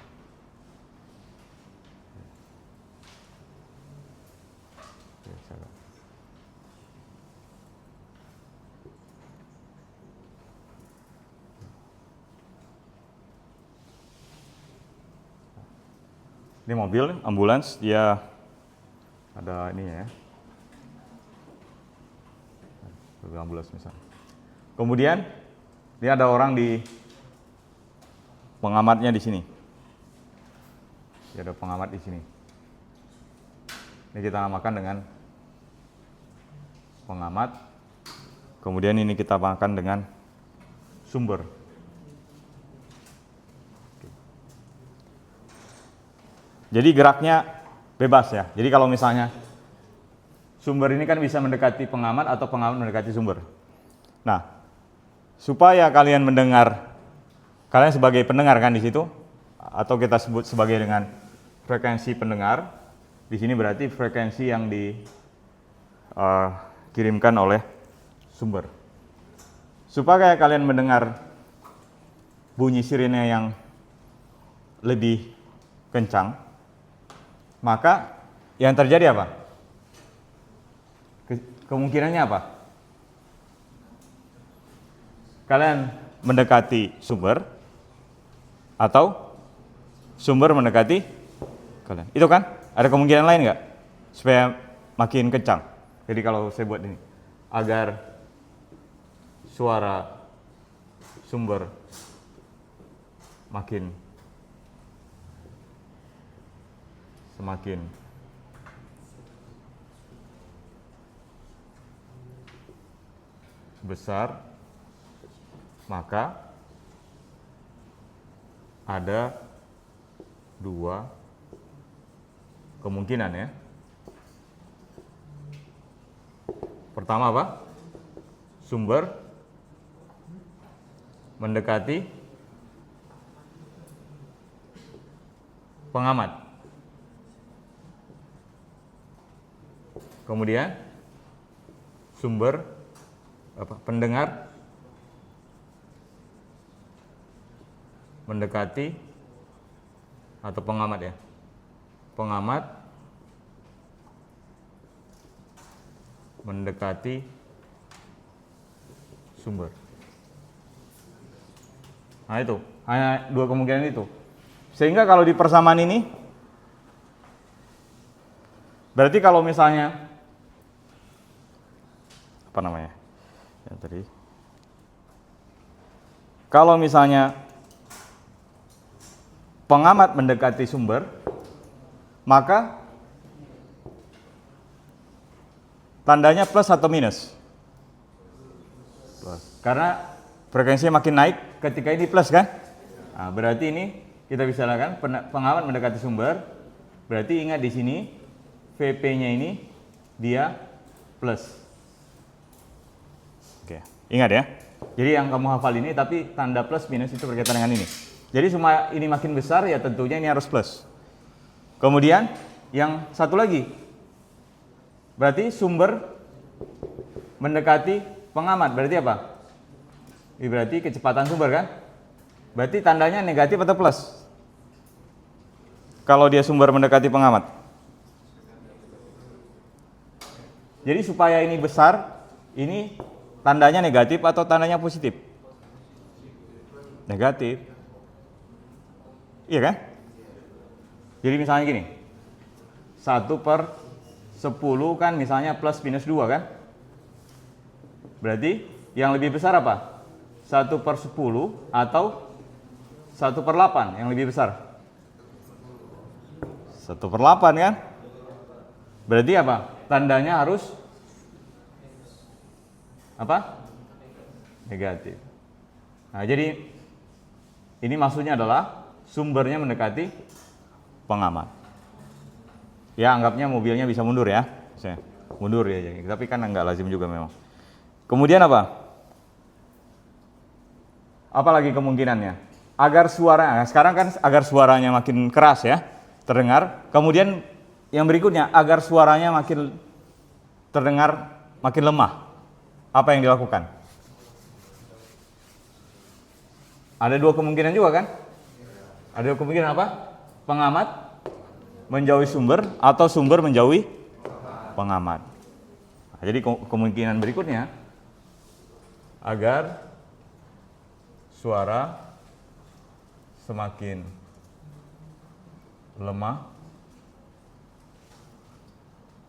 Ini mobil ambulans, dia ada ini ya, mobil ambulans misalnya. Kemudian dia ada orang di pengamatnya di sini. Dia ada pengamat di sini. Ini kita namakan dengan pengamat. Kemudian ini kita namakan dengan sumber. Jadi geraknya bebas ya. Jadi kalau misalnya sumber ini kan bisa mendekati pengamat atau pengamat mendekati sumber. Nah, supaya kalian mendengar, kalian sebagai pendengar kan di situ, atau kita sebut sebagai dengan frekuensi pendengar. Di sini berarti frekuensi yang dikirimkan oleh sumber. Supaya kalian mendengar bunyi sirine yang lebih kencang, maka yang terjadi apa? Kemungkinannya apa? Kalian mendekati sumber atau sumber mendekati kalian. Itu kan? Ada kemungkinan lain nggak? Supaya makin kencang. Jadi kalau saya buat ini, agar suara sumber semakin besar, maka ada dua kemungkinan ya. Pertama apa? Sumber mendekati pengamat. Kemudian sumber pendengar mendekati atau pengamat ya. Pengamat mendekati sumber. Nah itu, hanya dua kemungkinan itu. Sehingga kalau di persamaan ini, berarti kalau misalnya apa namanya? Ya, tadi. Kalau misalnya pengamat mendekati sumber, maka tandanya plus atau minus? Plus. Karena frekuensinya makin naik ketika ini plus kan? Nah, berarti ini kita bisa lakukan pengamat mendekati sumber. Berarti ingat di sini VP-nya ini dia plus. Oke, ingat ya. Jadi yang kamu hafal ini, tapi tanda plus minus itu berkaitan dengan ini. Jadi semua ini makin besar ya tentunya ini harus plus. Kemudian yang satu lagi, berarti sumber mendekati pengamat, berarti apa? Ini berarti kecepatan sumber kan? Berarti tandanya negatif atau plus? Kalau dia sumber mendekati pengamat. Jadi supaya ini besar, ini tandanya negatif atau tandanya positif? Negatif. Iya kan? Jadi misalnya gini, 1/10 kan misalnya plus minus 2 kan? Berarti yang lebih besar apa? 1/10 atau 1/8 yang lebih besar? 1/8 kan? Berarti apa? Tandanya harus apa? Negatif. Nah, jadi ini maksudnya adalah sumbernya mendekati pengamat. Ya, anggapnya mobilnya bisa mundur ya. Mundur ya, tapi kan enggak lazim juga memang. Kemudian apa? Apalagi kemungkinannya? Agar suara, sekarang kan agar suaranya makin keras ya, terdengar. Kemudian yang berikutnya, agar suaranya makin terdengar makin lemah. Apa yang dilakukan? Ada dua kemungkinan juga kan? Ada dua kemungkinan apa? Pengamat menjauhi sumber atau sumber menjauhi pengamat. Nah, jadi kemungkinan berikutnya, agar suara semakin lemah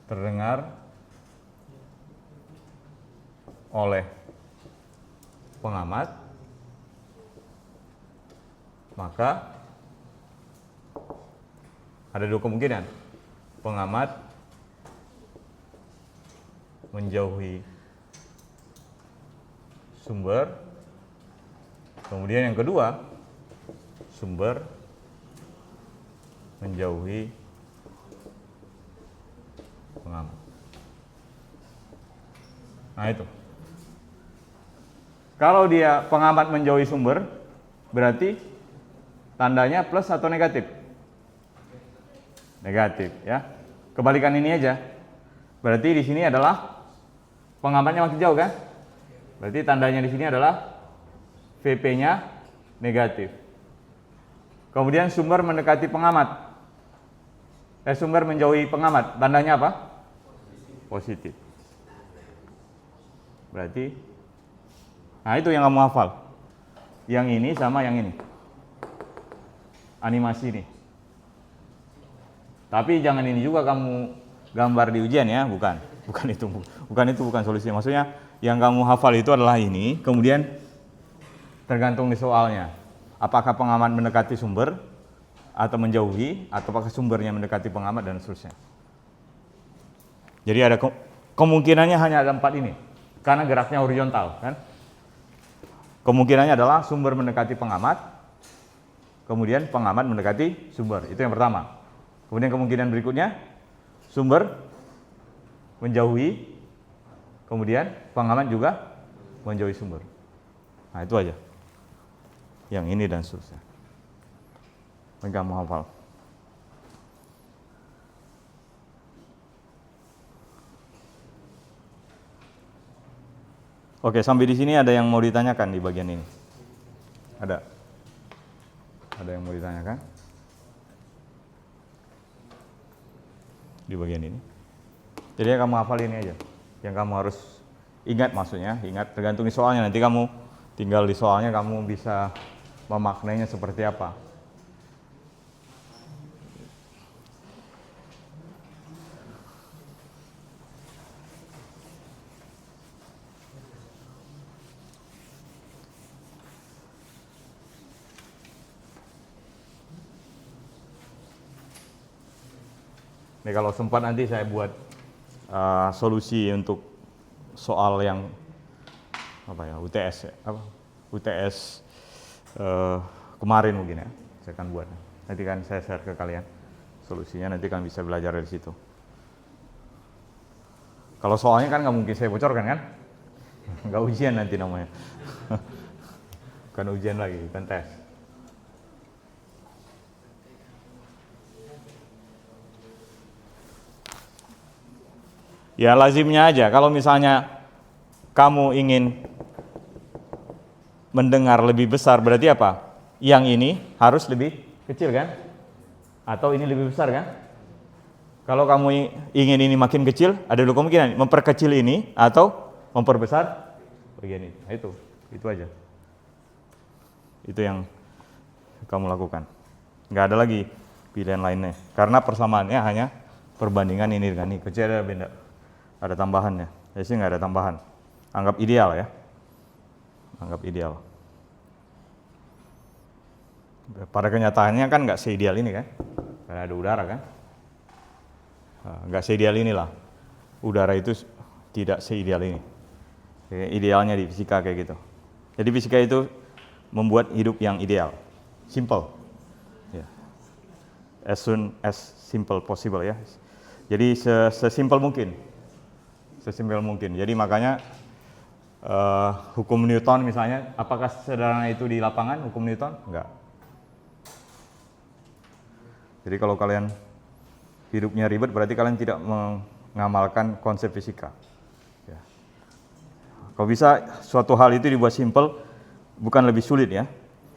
terdengar oleh pengamat, maka ada dua kemungkinan. Pengamat menjauhi sumber, kemudian yang kedua, sumber menjauhi pengamat. Nah itu. Kalau dia pengamat menjauhi sumber, berarti tandanya plus atau negatif? Negatif ya. Kebalikan ini aja. Berarti di sini adalah pengamatnya makin jauh kan? Berarti tandanya di sini adalah VP-nya negatif. Kemudian sumber mendekati pengamat. Sumber menjauhi pengamat. Tandanya apa? Positif. Berarti, nah itu yang kamu hafal. Yang ini sama yang ini. Animasi ini. Tapi jangan ini juga kamu gambar di ujian ya, bukan. Bukan solusinya. Maksudnya yang kamu hafal itu adalah ini, kemudian tergantung di soalnya. Apakah pengamat mendekati sumber atau menjauhi, atau apakah sumbernya mendekati pengamat dan seterusnya. Jadi ada kemungkinannya hanya ada 4 ini, karena geraknya horizontal, kan? Kemungkinannya adalah sumber mendekati pengamat, kemudian pengamat mendekati sumber. Itu yang pertama. Kemudian kemungkinan berikutnya, sumber menjauhi, kemudian pengamat juga menjauhi sumber. Nah itu aja. Yang ini dan seterusnya. Mereka mau hafal. Oke, sampai di sini ada yang mau ditanyakan di bagian ini? Ada? Ada yang mau ditanyakan? Di bagian ini. Jadi kamu hafal ini aja. Yang kamu harus ingat, maksudnya, ingat tergantung di soalnya. Nanti kamu tinggal di soalnya kamu bisa memaknainya seperti apa. Nih kalau sempat nanti saya buat solusi untuk soal yang apa ya, UTS kemarin mungkin ya, saya akan buat. Nanti kan saya share ke kalian solusinya, nanti kan bisa belajar dari situ. Kalau soalnya kan nggak mungkin saya bocorkan kan, nggak ujian nanti namanya, bukan ujian lagi, bukan tes. Ya lazimnya aja, kalau misalnya kamu ingin mendengar lebih besar, berarti apa? Yang ini harus lebih kecil kan? Atau ini lebih besar kan? Kalau kamu ingin ini makin kecil, ada dua kemungkinan, memperkecil ini atau memperbesar bagian ini. Nah, itu aja. Itu yang kamu lakukan. Nggak ada lagi pilihan lainnya, karena persamaannya hanya perbandingan ini dengan ini. Kecil ada beda. Ada tambahannya, jadi sih nggak ada tambahan. Anggap ideal ya, anggap ideal. Pada kenyataannya kan nggak seideal ini kan, karena ada udara kan. Nggak seideal inilah, udara itu tidak seideal ini. Jadi, idealnya di fisika kayak gitu. Jadi fisika itu membuat hidup yang ideal, simple, ya. As soon as simple possible ya. Jadi sesimpel mungkin. Sesimpel mungkin. Jadi makanya hukum Newton misalnya, apakah sederhana itu di lapangan hukum Newton? Enggak. Jadi kalau kalian hidupnya ribet, berarti kalian tidak mengamalkan konsep fisika. Ya. Kalau bisa suatu hal itu dibuat simpel, bukan lebih sulit ya.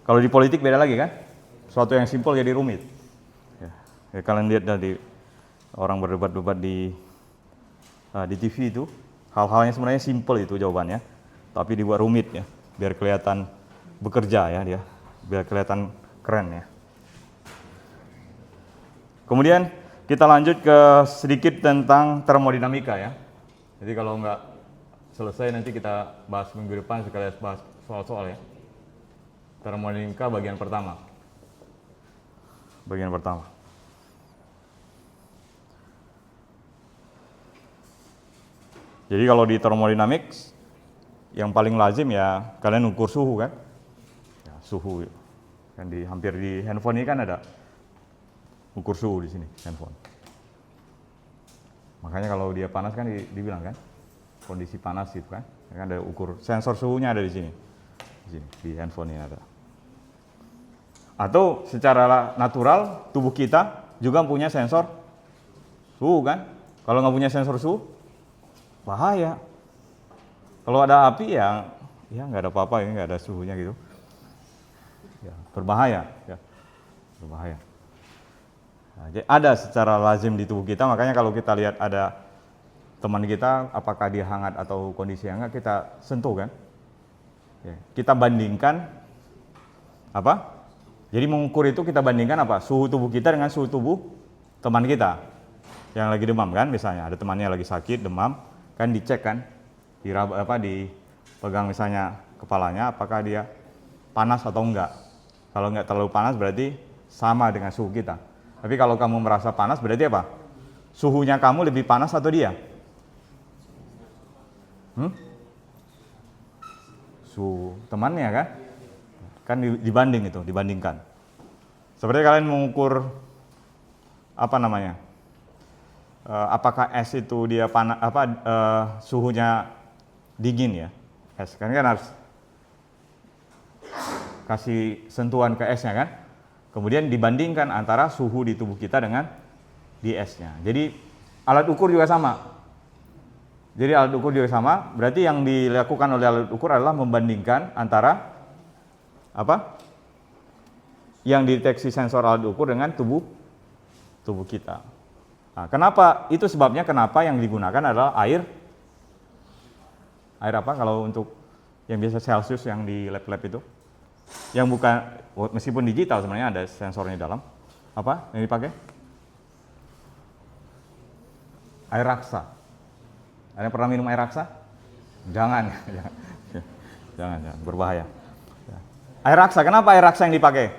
Kalau di politik beda lagi kan, suatu yang simpel jadi rumit. Ya, kalian lihat dari orang berdebat-debat di TV itu, hal-halnya sebenarnya simple itu jawabannya, tapi dibuat rumit ya, biar kelihatan bekerja ya dia, biar kelihatan keren ya. Kemudian kita lanjut ke sedikit tentang termodinamika ya. Jadi kalau nggak selesai nanti kita bahas minggu depan, sekalian bahas soal-soal ya. Termodinamika bagian pertama. Bagian pertama. Jadi kalau di thermodynamics yang paling lazim ya kalian ukur suhu kan, ya, suhu kan hampir di handphone ini kan ada ukur suhu di sini handphone. Makanya kalau dia panas kan dibilang kan kondisi panas gitu kan ada ukur sensor suhunya ada di sini di handphone ini ada. Atau secara natural tubuh kita juga punya sensor suhu kan. Kalau nggak punya sensor suhu bahaya. Kalau ada api ya nggak ada apa-apa, ini nggak ada suhunya gitu. Ya, berbahaya. Ya. berbahaya. Nah, jadi ada secara lazim di tubuh kita, makanya kalau kita lihat ada teman kita, apakah dia hangat atau kondisi hangat, kita sentuh kan. Ya, kita bandingkan apa? Jadi mengukur itu kita bandingkan apa? Suhu tubuh kita dengan suhu tubuh teman kita yang lagi demam kan, misalnya ada temannya lagi sakit demam, kan dicek kan, dipegang misalnya kepalanya, apakah dia panas atau enggak. Kalau enggak terlalu panas berarti sama dengan suhu kita. Tapi kalau kamu merasa panas berarti apa? Suhunya kamu lebih panas atau dia? Suhu temannya kan? Kan dibanding itu, dibandingkan. Seperti kalian mengukur apa namanya? Apakah es itu dia panas suhunya dingin ya? Es kan harus kasih sentuhan ke esnya kan? Kemudian dibandingkan antara suhu di tubuh kita dengan di esnya. Jadi alat ukur juga sama. Jadi alat ukur juga sama, berarti yang dilakukan oleh alat ukur adalah membandingkan antara apa? Yang dideteksi sensor alat ukur dengan tubuh kita. Nah, kenapa? Itu sebabnya kenapa yang digunakan adalah air apa kalau untuk yang biasa Celsius yang di lab-lab itu. Yang bukan, meskipun digital sebenarnya ada sensornya dalam. Apa yang dipakai? Air raksa. Ada yang pernah minum air raksa? Jangan, jangan, berbahaya. Air raksa, kenapa air raksa yang dipakai?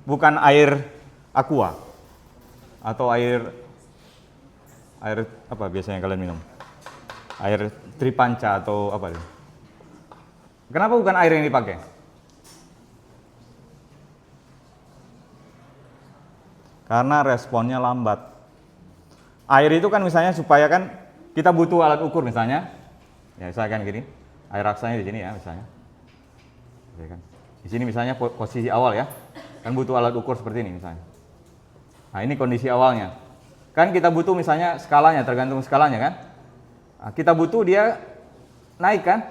Bukan air aqua atau air apa biasanya kalian minum? Air tripanca atau apa itu? Kenapa bukan air yang dipakai? Karena responnya lambat. Air itu kan misalnya supaya kan kita butuh alat ukur misalnya, ya misalkan gini, air raksanya di sini ya misalnya. Di sini misalnya posisi awal ya, kan butuh alat ukur seperti ini misalnya. Nah ini kondisi awalnya. Kan kita butuh misalnya skalanya, tergantung skalanya kan. Nah, kita butuh dia naik kan,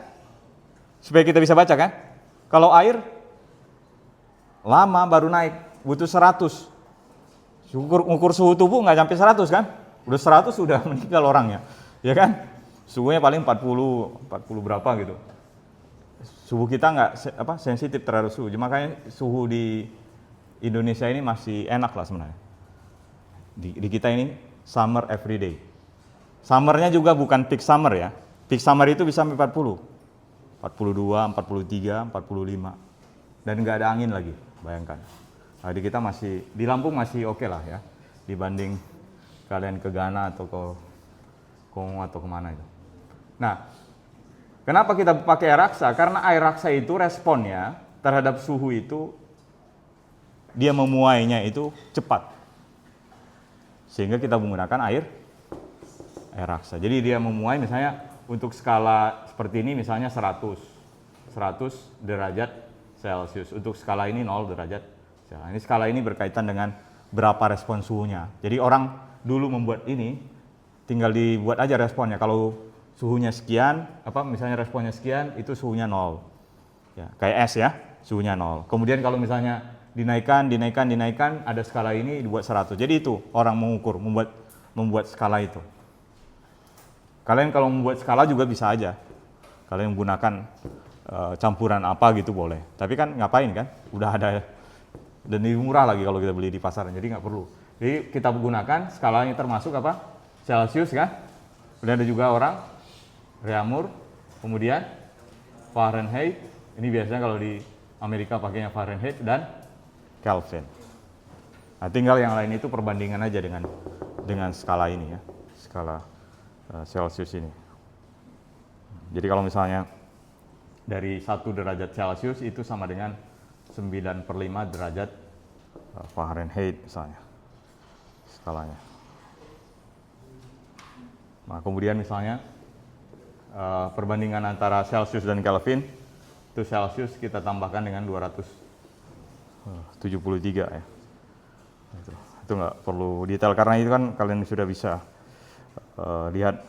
supaya kita bisa baca kan. Kalau air, lama baru naik, butuh 100. Ukur suhu tubuh nggak sampai 100 kan. Udah 100 sudah meninggal orangnya. Ya kan? Suhunya paling 40 berapa gitu. Suhu kita nggak sensitif terhadap suhu. Makanya suhu di Indonesia ini masih enak lah sebenarnya. Di kita ini summer every day. Summernya juga bukan peak summer ya. Peak summer itu bisa sampai 40. 42, 43, 45. Dan nggak ada angin lagi, bayangkan. Nah, di kita masih, di Lampung masih oke lah ya. Dibanding kalian ke Ghana atau ke Kongo atau kemana itu. Nah, kenapa kita pakai air raksa? Karena air raksa itu responnya terhadap suhu itu, dia memuainya itu cepat. Sehingga kita menggunakan air raksa. Jadi dia memuai misalnya untuk skala seperti ini misalnya 100 derajat Celcius. Untuk skala ini 0 derajat Celcius. Ini skala ini berkaitan dengan berapa respon suhunya. Jadi orang dulu membuat ini tinggal dibuat aja responnya. Kalau suhunya sekian, misalnya responnya sekian, itu suhunya 0. Ya, kayak es ya, suhunya 0. Kemudian kalau misalnya dinaikkan, ada skala ini dibuat 100. Jadi itu orang mengukur, membuat skala itu. Kalian kalau membuat skala juga bisa aja. Kalian menggunakan campuran apa gitu boleh. Tapi kan ngapain kan? Udah ada, dan lebih murah lagi kalau kita beli di pasaran. Jadi nggak perlu. Jadi kita menggunakan skalanya termasuk apa? Celcius kan? Kemudian ada juga orang Reaumur, kemudian Fahrenheit. Ini biasanya kalau di Amerika pakainya Fahrenheit dan Kelvin. Nah, tinggal yang lain itu perbandingan aja dengan skala ini ya, skala Celcius ini. Jadi kalau misalnya dari 1 derajat Celcius itu sama dengan 9/5 derajat Fahrenheit misalnya skalanya. Nah, kemudian misalnya perbandingan antara Celcius dan Kelvin, itu Celcius kita tambahkan dengan 273 ya. Itu nggak perlu detail karena itu kan kalian sudah bisa lihat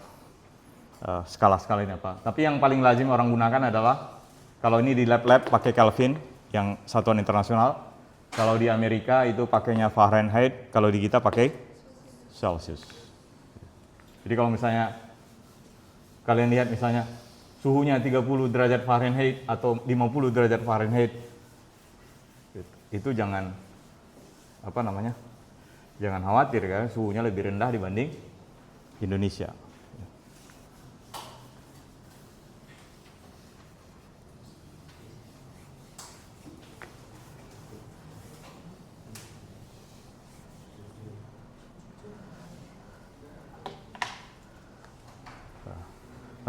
skala-skala ini apa. Tapi yang paling lazim orang gunakan adalah kalau ini di lab-lab pakai Kelvin yang satuan internasional, Kalau di Amerika itu pakainya Fahrenheit, kalau di kita pakai Celsius. Jadi kalau misalnya kalian lihat misalnya suhunya 30 derajat Fahrenheit atau 50 derajat Fahrenheit, itu jangan jangan khawatir kan, suhunya lebih rendah dibanding Indonesia.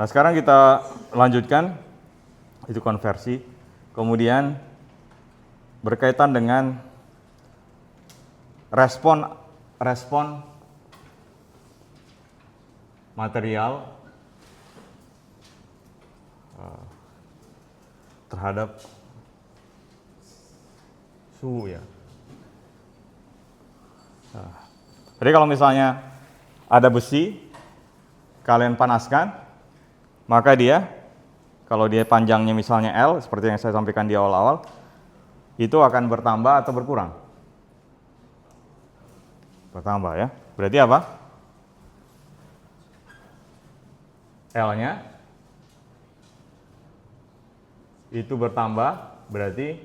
Nah, sekarang kita lanjutkan itu konversi. Kemudian berkaitan dengan respon material terhadap suhu ya. Jadi kalau misalnya ada besi, kalian panaskan, maka dia, kalau dia panjangnya misalnya L, seperti yang saya sampaikan di awal-awal, itu akan bertambah atau berkurang? Bertambah ya. Berarti apa? L-nya itu bertambah, berarti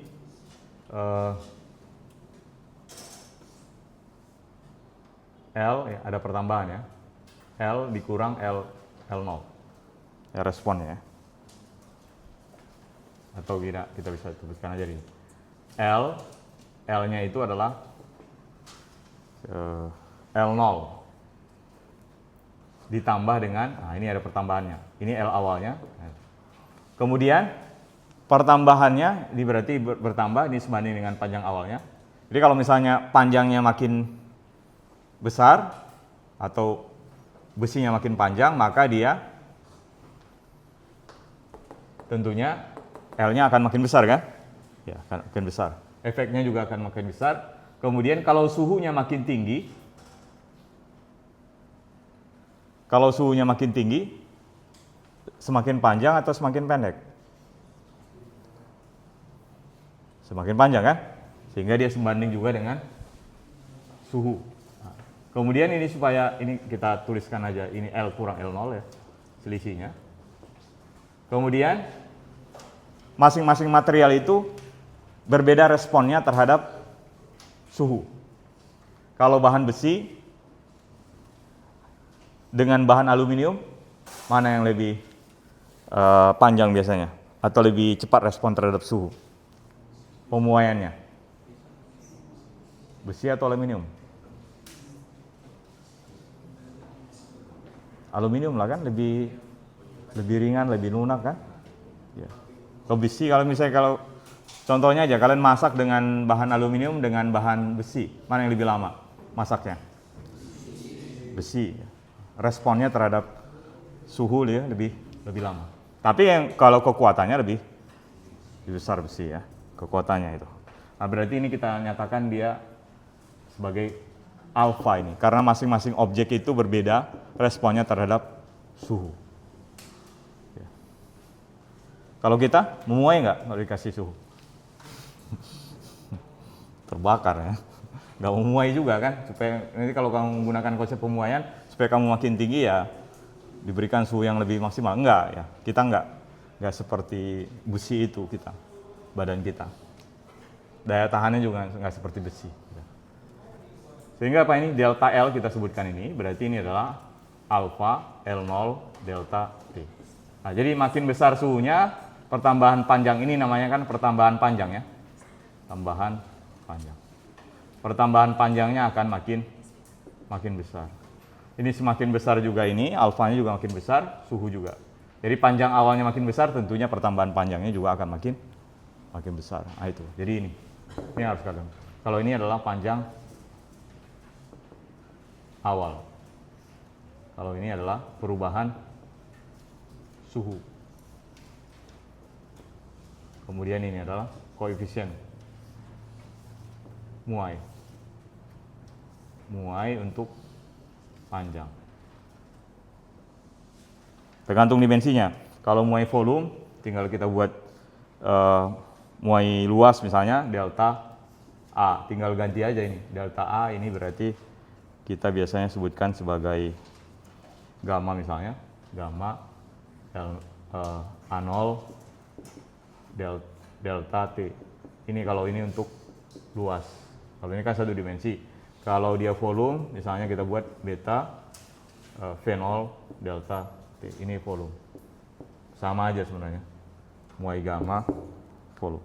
L ya, ada pertambahan ya. L dikurang L0. Ya, responnya ya. Atau kita bisa sebutkan aja ini. L-nya itu adalah L0 ditambah dengan, nah ini ada pertambahannya. Ini L awalnya. Kemudian pertambahannya ini berarti bertambah, ini sebanding dengan panjang awalnya. Jadi kalau misalnya panjangnya makin besar atau besinya makin panjang, maka dia tentunya L-nya akan makin besar kan? Ya, akan makin besar. Efeknya juga akan makin besar. Kemudian kalau suhunya makin tinggi, semakin panjang atau semakin pendek? Semakin panjang kan? Sehingga dia sebanding juga dengan suhu. Nah, kemudian ini supaya ini kita tuliskan aja, ini L kurang L0 ya, selisihnya. Kemudian masing-masing material itu berbeda responnya terhadap suhu. Kalau bahan besi dengan bahan aluminium, mana yang lebih panjang biasanya? Atau lebih cepat respon terhadap suhu? Pemuaiannya? Besi atau aluminium? Aluminium lah kan, lebih ringan, lebih lunak kan? Ya. Kalau besi, kalau contohnya aja, kalian masak dengan bahan aluminium dengan bahan besi, mana yang lebih lama masaknya? Besi. Responnya terhadap suhu ya lebih lama. Tapi yang kalau kekuatannya lebih besar besi ya, kekuatannya itu. Nah, berarti ini kita nyatakan dia sebagai alfa ini, karena masing-masing objek itu berbeda responnya terhadap suhu. Kalau kita memuai nggak kalau dikasih suhu? Terbakar ya. Nggak memuai juga kan? Supaya nanti kalau kamu menggunakan konsep pemuaian, supaya kamu makin tinggi ya diberikan suhu yang lebih maksimal. Enggak ya. Kita nggak seperti besi itu kita, badan kita. Daya tahannya juga nggak seperti besi. Sehingga apa ini? Delta L kita sebutkan ini, berarti ini adalah alfa L0 delta T. Nah, jadi makin besar suhunya, pertambahan panjang ini namanya kan pertambahan panjang ya. Tambahan panjang. Pertambahan panjangnya akan makin besar. Ini semakin besar juga ini, alfanya juga makin besar, suhu juga. Jadi panjang awalnya makin besar, tentunya pertambahan panjangnya juga akan makin besar. Nah itu, jadi ini harus kalian. Kalau ini adalah panjang awal. Kalau ini adalah perubahan suhu. Kemudian ini adalah koefisien muai. Muai untuk panjang. Tergantung dimensinya. Kalau muai volume, tinggal kita buat muai luas misalnya, delta A, tinggal ganti aja ini. Delta A ini berarti kita biasanya sebutkan sebagai gamma misalnya. Gamma A0 delta T. Ini kalau ini untuk luas. Kalau ini kan satu dimensi. Kalau dia volume, misalnya kita buat beta V0 delta T. Ini volume. Sama aja sebenarnya. Muai gamma volume.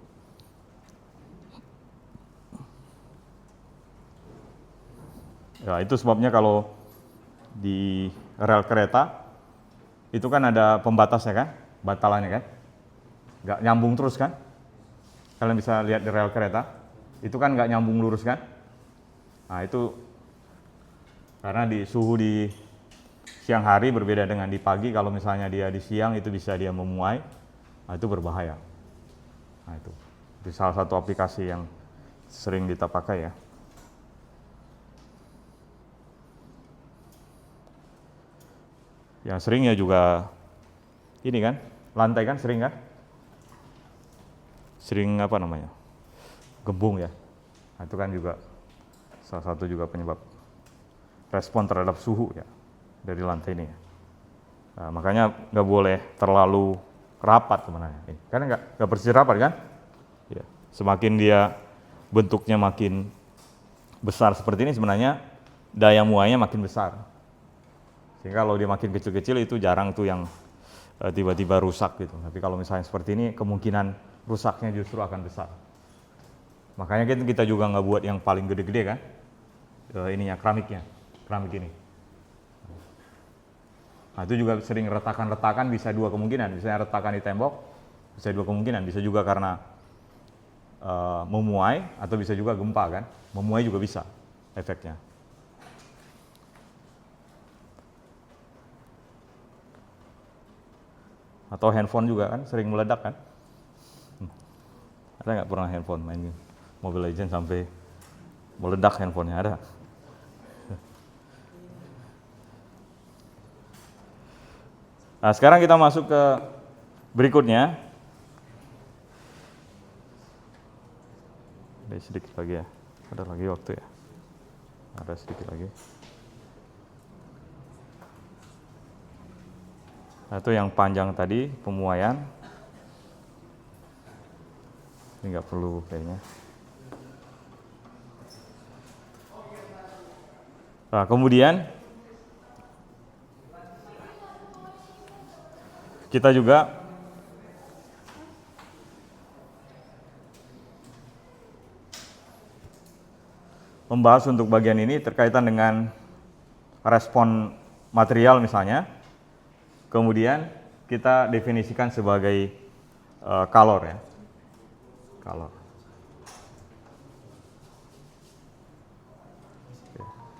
Ya, itu sebabnya kalau di rel kereta itu kan ada pembatasnya kan, batalannya kan, nggak nyambung terus kan. Kalian bisa lihat di rel kereta, itu kan nggak nyambung lurus kan. Nah itu karena di suhu di siang hari berbeda dengan di pagi. Kalau misalnya dia di siang itu bisa dia memuai, nah itu berbahaya. Nah itu salah satu aplikasi yang sering kita pakai ya. Yang sering ya juga ini kan, lantai kan sering kan? Sering apa namanya? Gembung ya. Nah, itu kan juga salah satu juga penyebab respon terhadap suhu ya dari lantai ini ya. Nah, makanya nggak boleh terlalu rapat sebenarnya. Karena nggak bersih rapat kan? Ya. Semakin dia bentuknya makin besar seperti ini sebenarnya daya muainya makin besar. Sehingga kalau dia makin kecil-kecil itu jarang tuh yang tiba-tiba rusak gitu. Tapi kalau misalnya seperti ini kemungkinan rusaknya justru akan besar. Makanya kita juga nggak buat yang paling gede-gede kan, ininya keramik ini. Nah itu juga sering retakan-retakan, bisa dua kemungkinan, misalnya retakan di tembok, bisa dua kemungkinan, bisa juga karena memuai atau bisa juga gempa kan, memuai juga bisa efeknya. Atau handphone juga kan sering meledak kan. Ada nggak pernah handphone main Mobile Legends sampai meledak handphonenya? Ada. Nah sekarang kita masuk ke berikutnya. Ada sedikit lagi ya, ada lagi waktu ya, ada sedikit lagi. Nah, itu yang panjang tadi, pemuaian. Ini nggak perlu kayaknya. Nah, kemudian kita juga membahas untuk bagian ini terkaitan dengan respon material misalnya. Kemudian kita definisikan sebagai kalor ya. Kalor.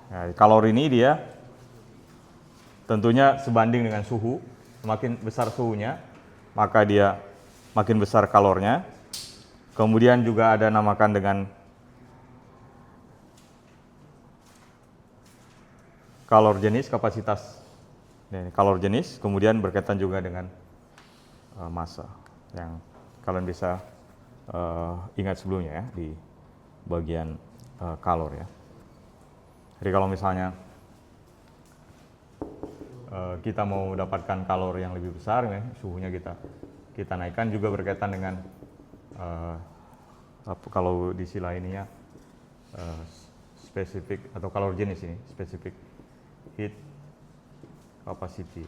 Nah, kalor ini dia tentunya sebanding dengan suhu. Semakin besar suhunya, maka dia makin besar kalornya. Kemudian juga ada namakan dengan kalor jenis, kapasitas kalor jenis, kemudian berkaitan juga dengan massa yang kalian bisa ingat sebelumnya ya di bagian kalor ya. Jadi kalau misalnya kita mau dapatkan kalor yang lebih besar ya, suhunya kita naikkan, juga berkaitan dengan kalau di sila ini ya spesifik atau kalor jenis ini, spesifik heat capacity.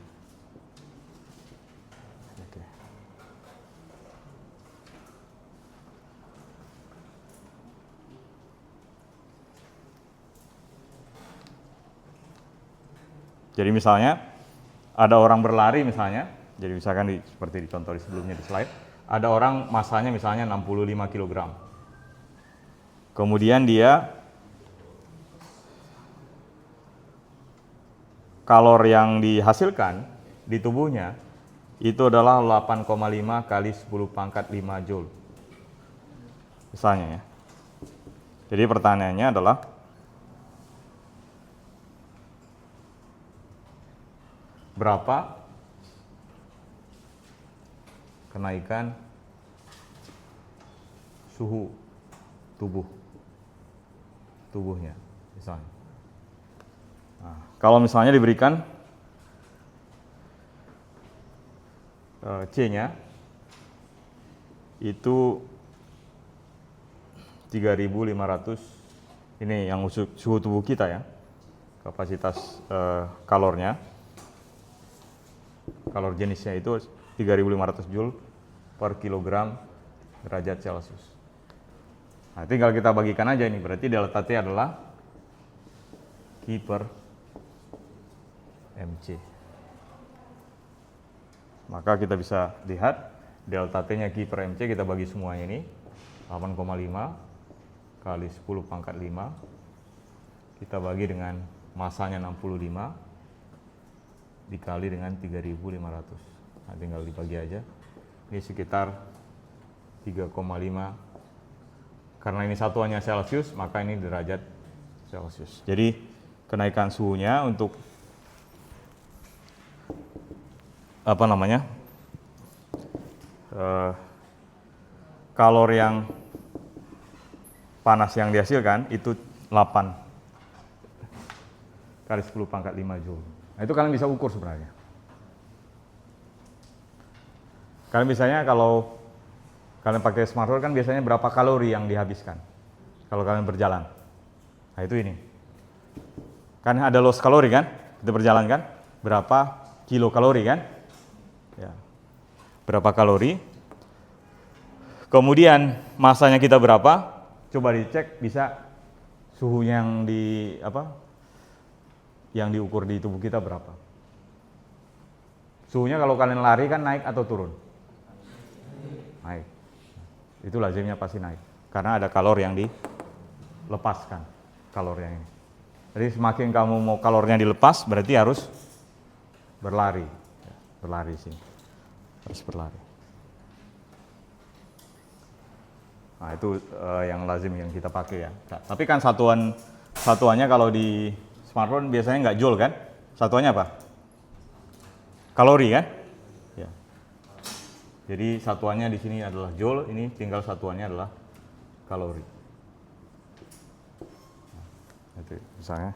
Oke. Jadi misalnya ada orang berlari misalnya, jadi misalkan seperti dicontoh sebelumnya di slide, ada orang masanya misalnya 65 kg. Kemudian dia kalor yang dihasilkan di tubuhnya itu adalah 8,5 kali 10 pangkat 5 joule. Misalnya ya. Jadi pertanyaannya adalah berapa kenaikan suhu tubuh tubuhnya, misalnya. Nah, kalau misalnya diberikan C-nya itu 3.500, ini yang suhu tubuh kita ya, kapasitas kalornya, kalor jenisnya itu 3.500 Joule per kilogram derajat Celcius. Nah, tinggal kita bagikan aja ini, berarti delta T adalah Ki per mc. Maka kita bisa lihat delta T-nya Ki per mc, kita bagi semuanya ini 8,5 kali 10 pangkat 5, kita bagi dengan masanya 65 dikali dengan 3.500. Nah, tinggal dibagi aja, ini sekitar 3,5. Karena ini satuannya Celcius, maka ini derajat Celcius. Jadi kenaikan suhunya untuk apa namanya, kalor yang panas yang dihasilkan itu 8 kali 10 pangkat 5 Joule. Nah, itu kalian bisa ukur sebenarnya. Kalian biasanya kalau kalian pakai smartphone kan biasanya berapa kalori yang dihabiskan kalau kalian berjalan. Nah, itu ini. Kan ada loss kalori kan? Kita berjalan kan? Berapa kilokalori kan? Ya. Berapa kalori? Kemudian masanya kita berapa? Coba dicek, bisa suhu yang yang diukur di tubuh kita berapa? Suhunya kalau kalian lari kan naik atau turun? Naik. Itu lazimnya pasti naik karena ada kalor yang dilepaskan, kalor yang ini. Jadi semakin kamu mau kalornya dilepas berarti harus berlari, berlari sini, harus berlari. Nah, itu yang lazim yang kita pakai ya. Tapi kan satuannya kalau di smartphone biasanya nggak joule kan? Satuannya apa? Kalori kan? Ya. Jadi satuannya di sini adalah joule, ini tinggal satuannya adalah kalori. Nah, itu misalnya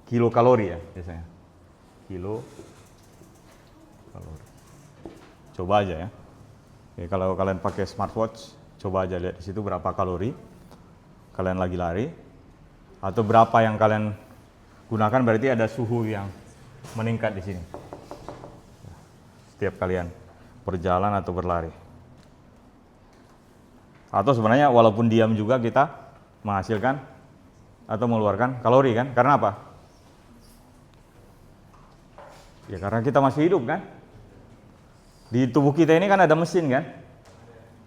kilokalori ya biasanya. Kilokalori. Coba aja ya. Oke, kalau kalian pakai smartwatch, coba aja lihat di situ berapa kalori kalian lagi lari, atau berapa yang kalian gunakan, berarti ada suhu yang meningkat di sini setiap kalian berjalan atau berlari. Atau sebenarnya walaupun diam juga kita menghasilkan atau mengeluarkan kalori kan? Karena apa? Ya karena kita masih hidup kan? Di tubuh kita ini kan ada mesin kan?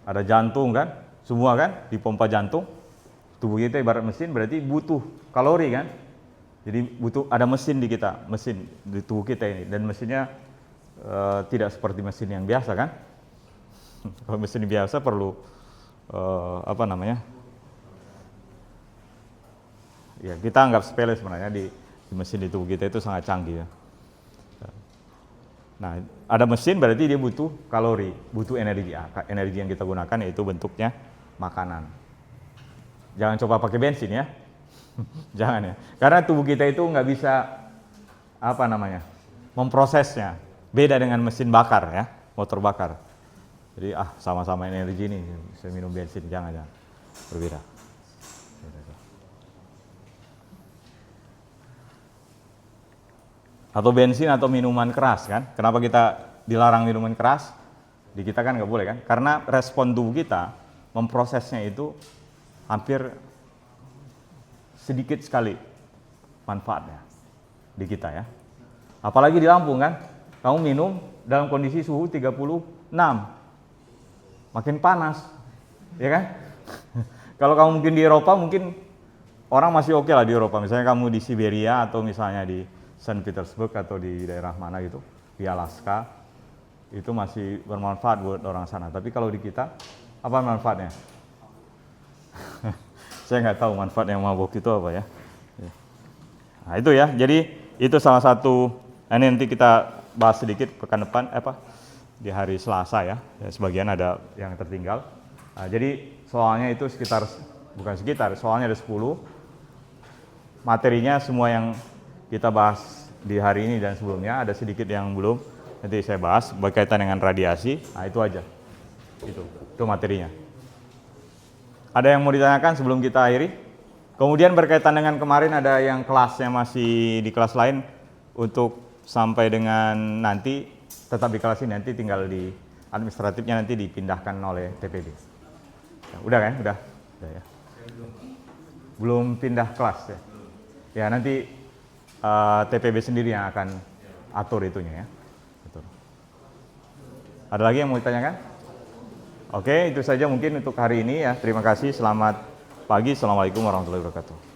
Ada jantung kan? Semua kan? Dipompa jantung. Tubuh kita ibarat mesin, berarti butuh kalori kan? Jadi butuh, ada mesin di kita, mesin di tubuh kita ini, dan mesinnya tidak seperti mesin yang biasa kan? Kalau mesin biasa perlu ya kita anggap sepele sebenarnya, di mesin di tubuh kita itu sangat canggih ya. Nah, ada mesin berarti dia butuh kalori, butuh energi. Energi yang kita gunakan yaitu bentuknya makanan. Jangan coba pakai bensin ya. Jangan ya. Karena tubuh kita itu nggak bisa memprosesnya. Beda dengan mesin bakar ya, motor bakar. Jadi sama-sama energi ini, saya minum bensin, jangan. Berbeda. Atau bensin atau minuman keras kan? Kenapa kita dilarang minuman keras? Di kita kan nggak boleh kan? Karena respon tubuh kita memprosesnya itu hampir sedikit sekali manfaatnya di kita ya. Apalagi di Lampung kan, kamu minum dalam kondisi suhu 36, makin panas, ya kan? Kalau kamu mungkin di Eropa, mungkin orang masih oke lah di Eropa. Misalnya kamu di Siberia atau misalnya di Saint Petersburg atau di daerah mana gitu, di Alaska, itu masih bermanfaat buat orang sana. Tapi kalau di kita, apa manfaatnya? Saya nggak tahu manfaat yang mabuk itu apa ya. Nah itu ya, jadi itu salah satu, ini nanti kita bahas sedikit pekan depan, di hari Selasa ya, sebagian ada yang tertinggal. Nah, jadi soalnya itu sekitar bukan sekitar, soalnya ada 10. Materinya semua yang kita bahas di hari ini dan sebelumnya, ada sedikit yang belum nanti saya bahas berkaitan dengan radiasi. Nah, itu aja. Itu materinya. Ada yang mau ditanyakan sebelum kita akhiri? Kemudian berkaitan dengan kemarin ada yang kelasnya masih di kelas lain, untuk sampai dengan nanti tetap di kelas ini, nanti tinggal di administratifnya nanti dipindahkan oleh TPB. Ya, udah kan? Udah ya. Belum pindah kelas ya. Ya nanti TPB sendiri yang akan atur itunya ya. Betul. Ada lagi yang mau ditanyakan? Oke, itu saja mungkin untuk hari ini ya. Terima kasih. Selamat pagi. Assalamualaikum warahmatullahi wabarakatuh.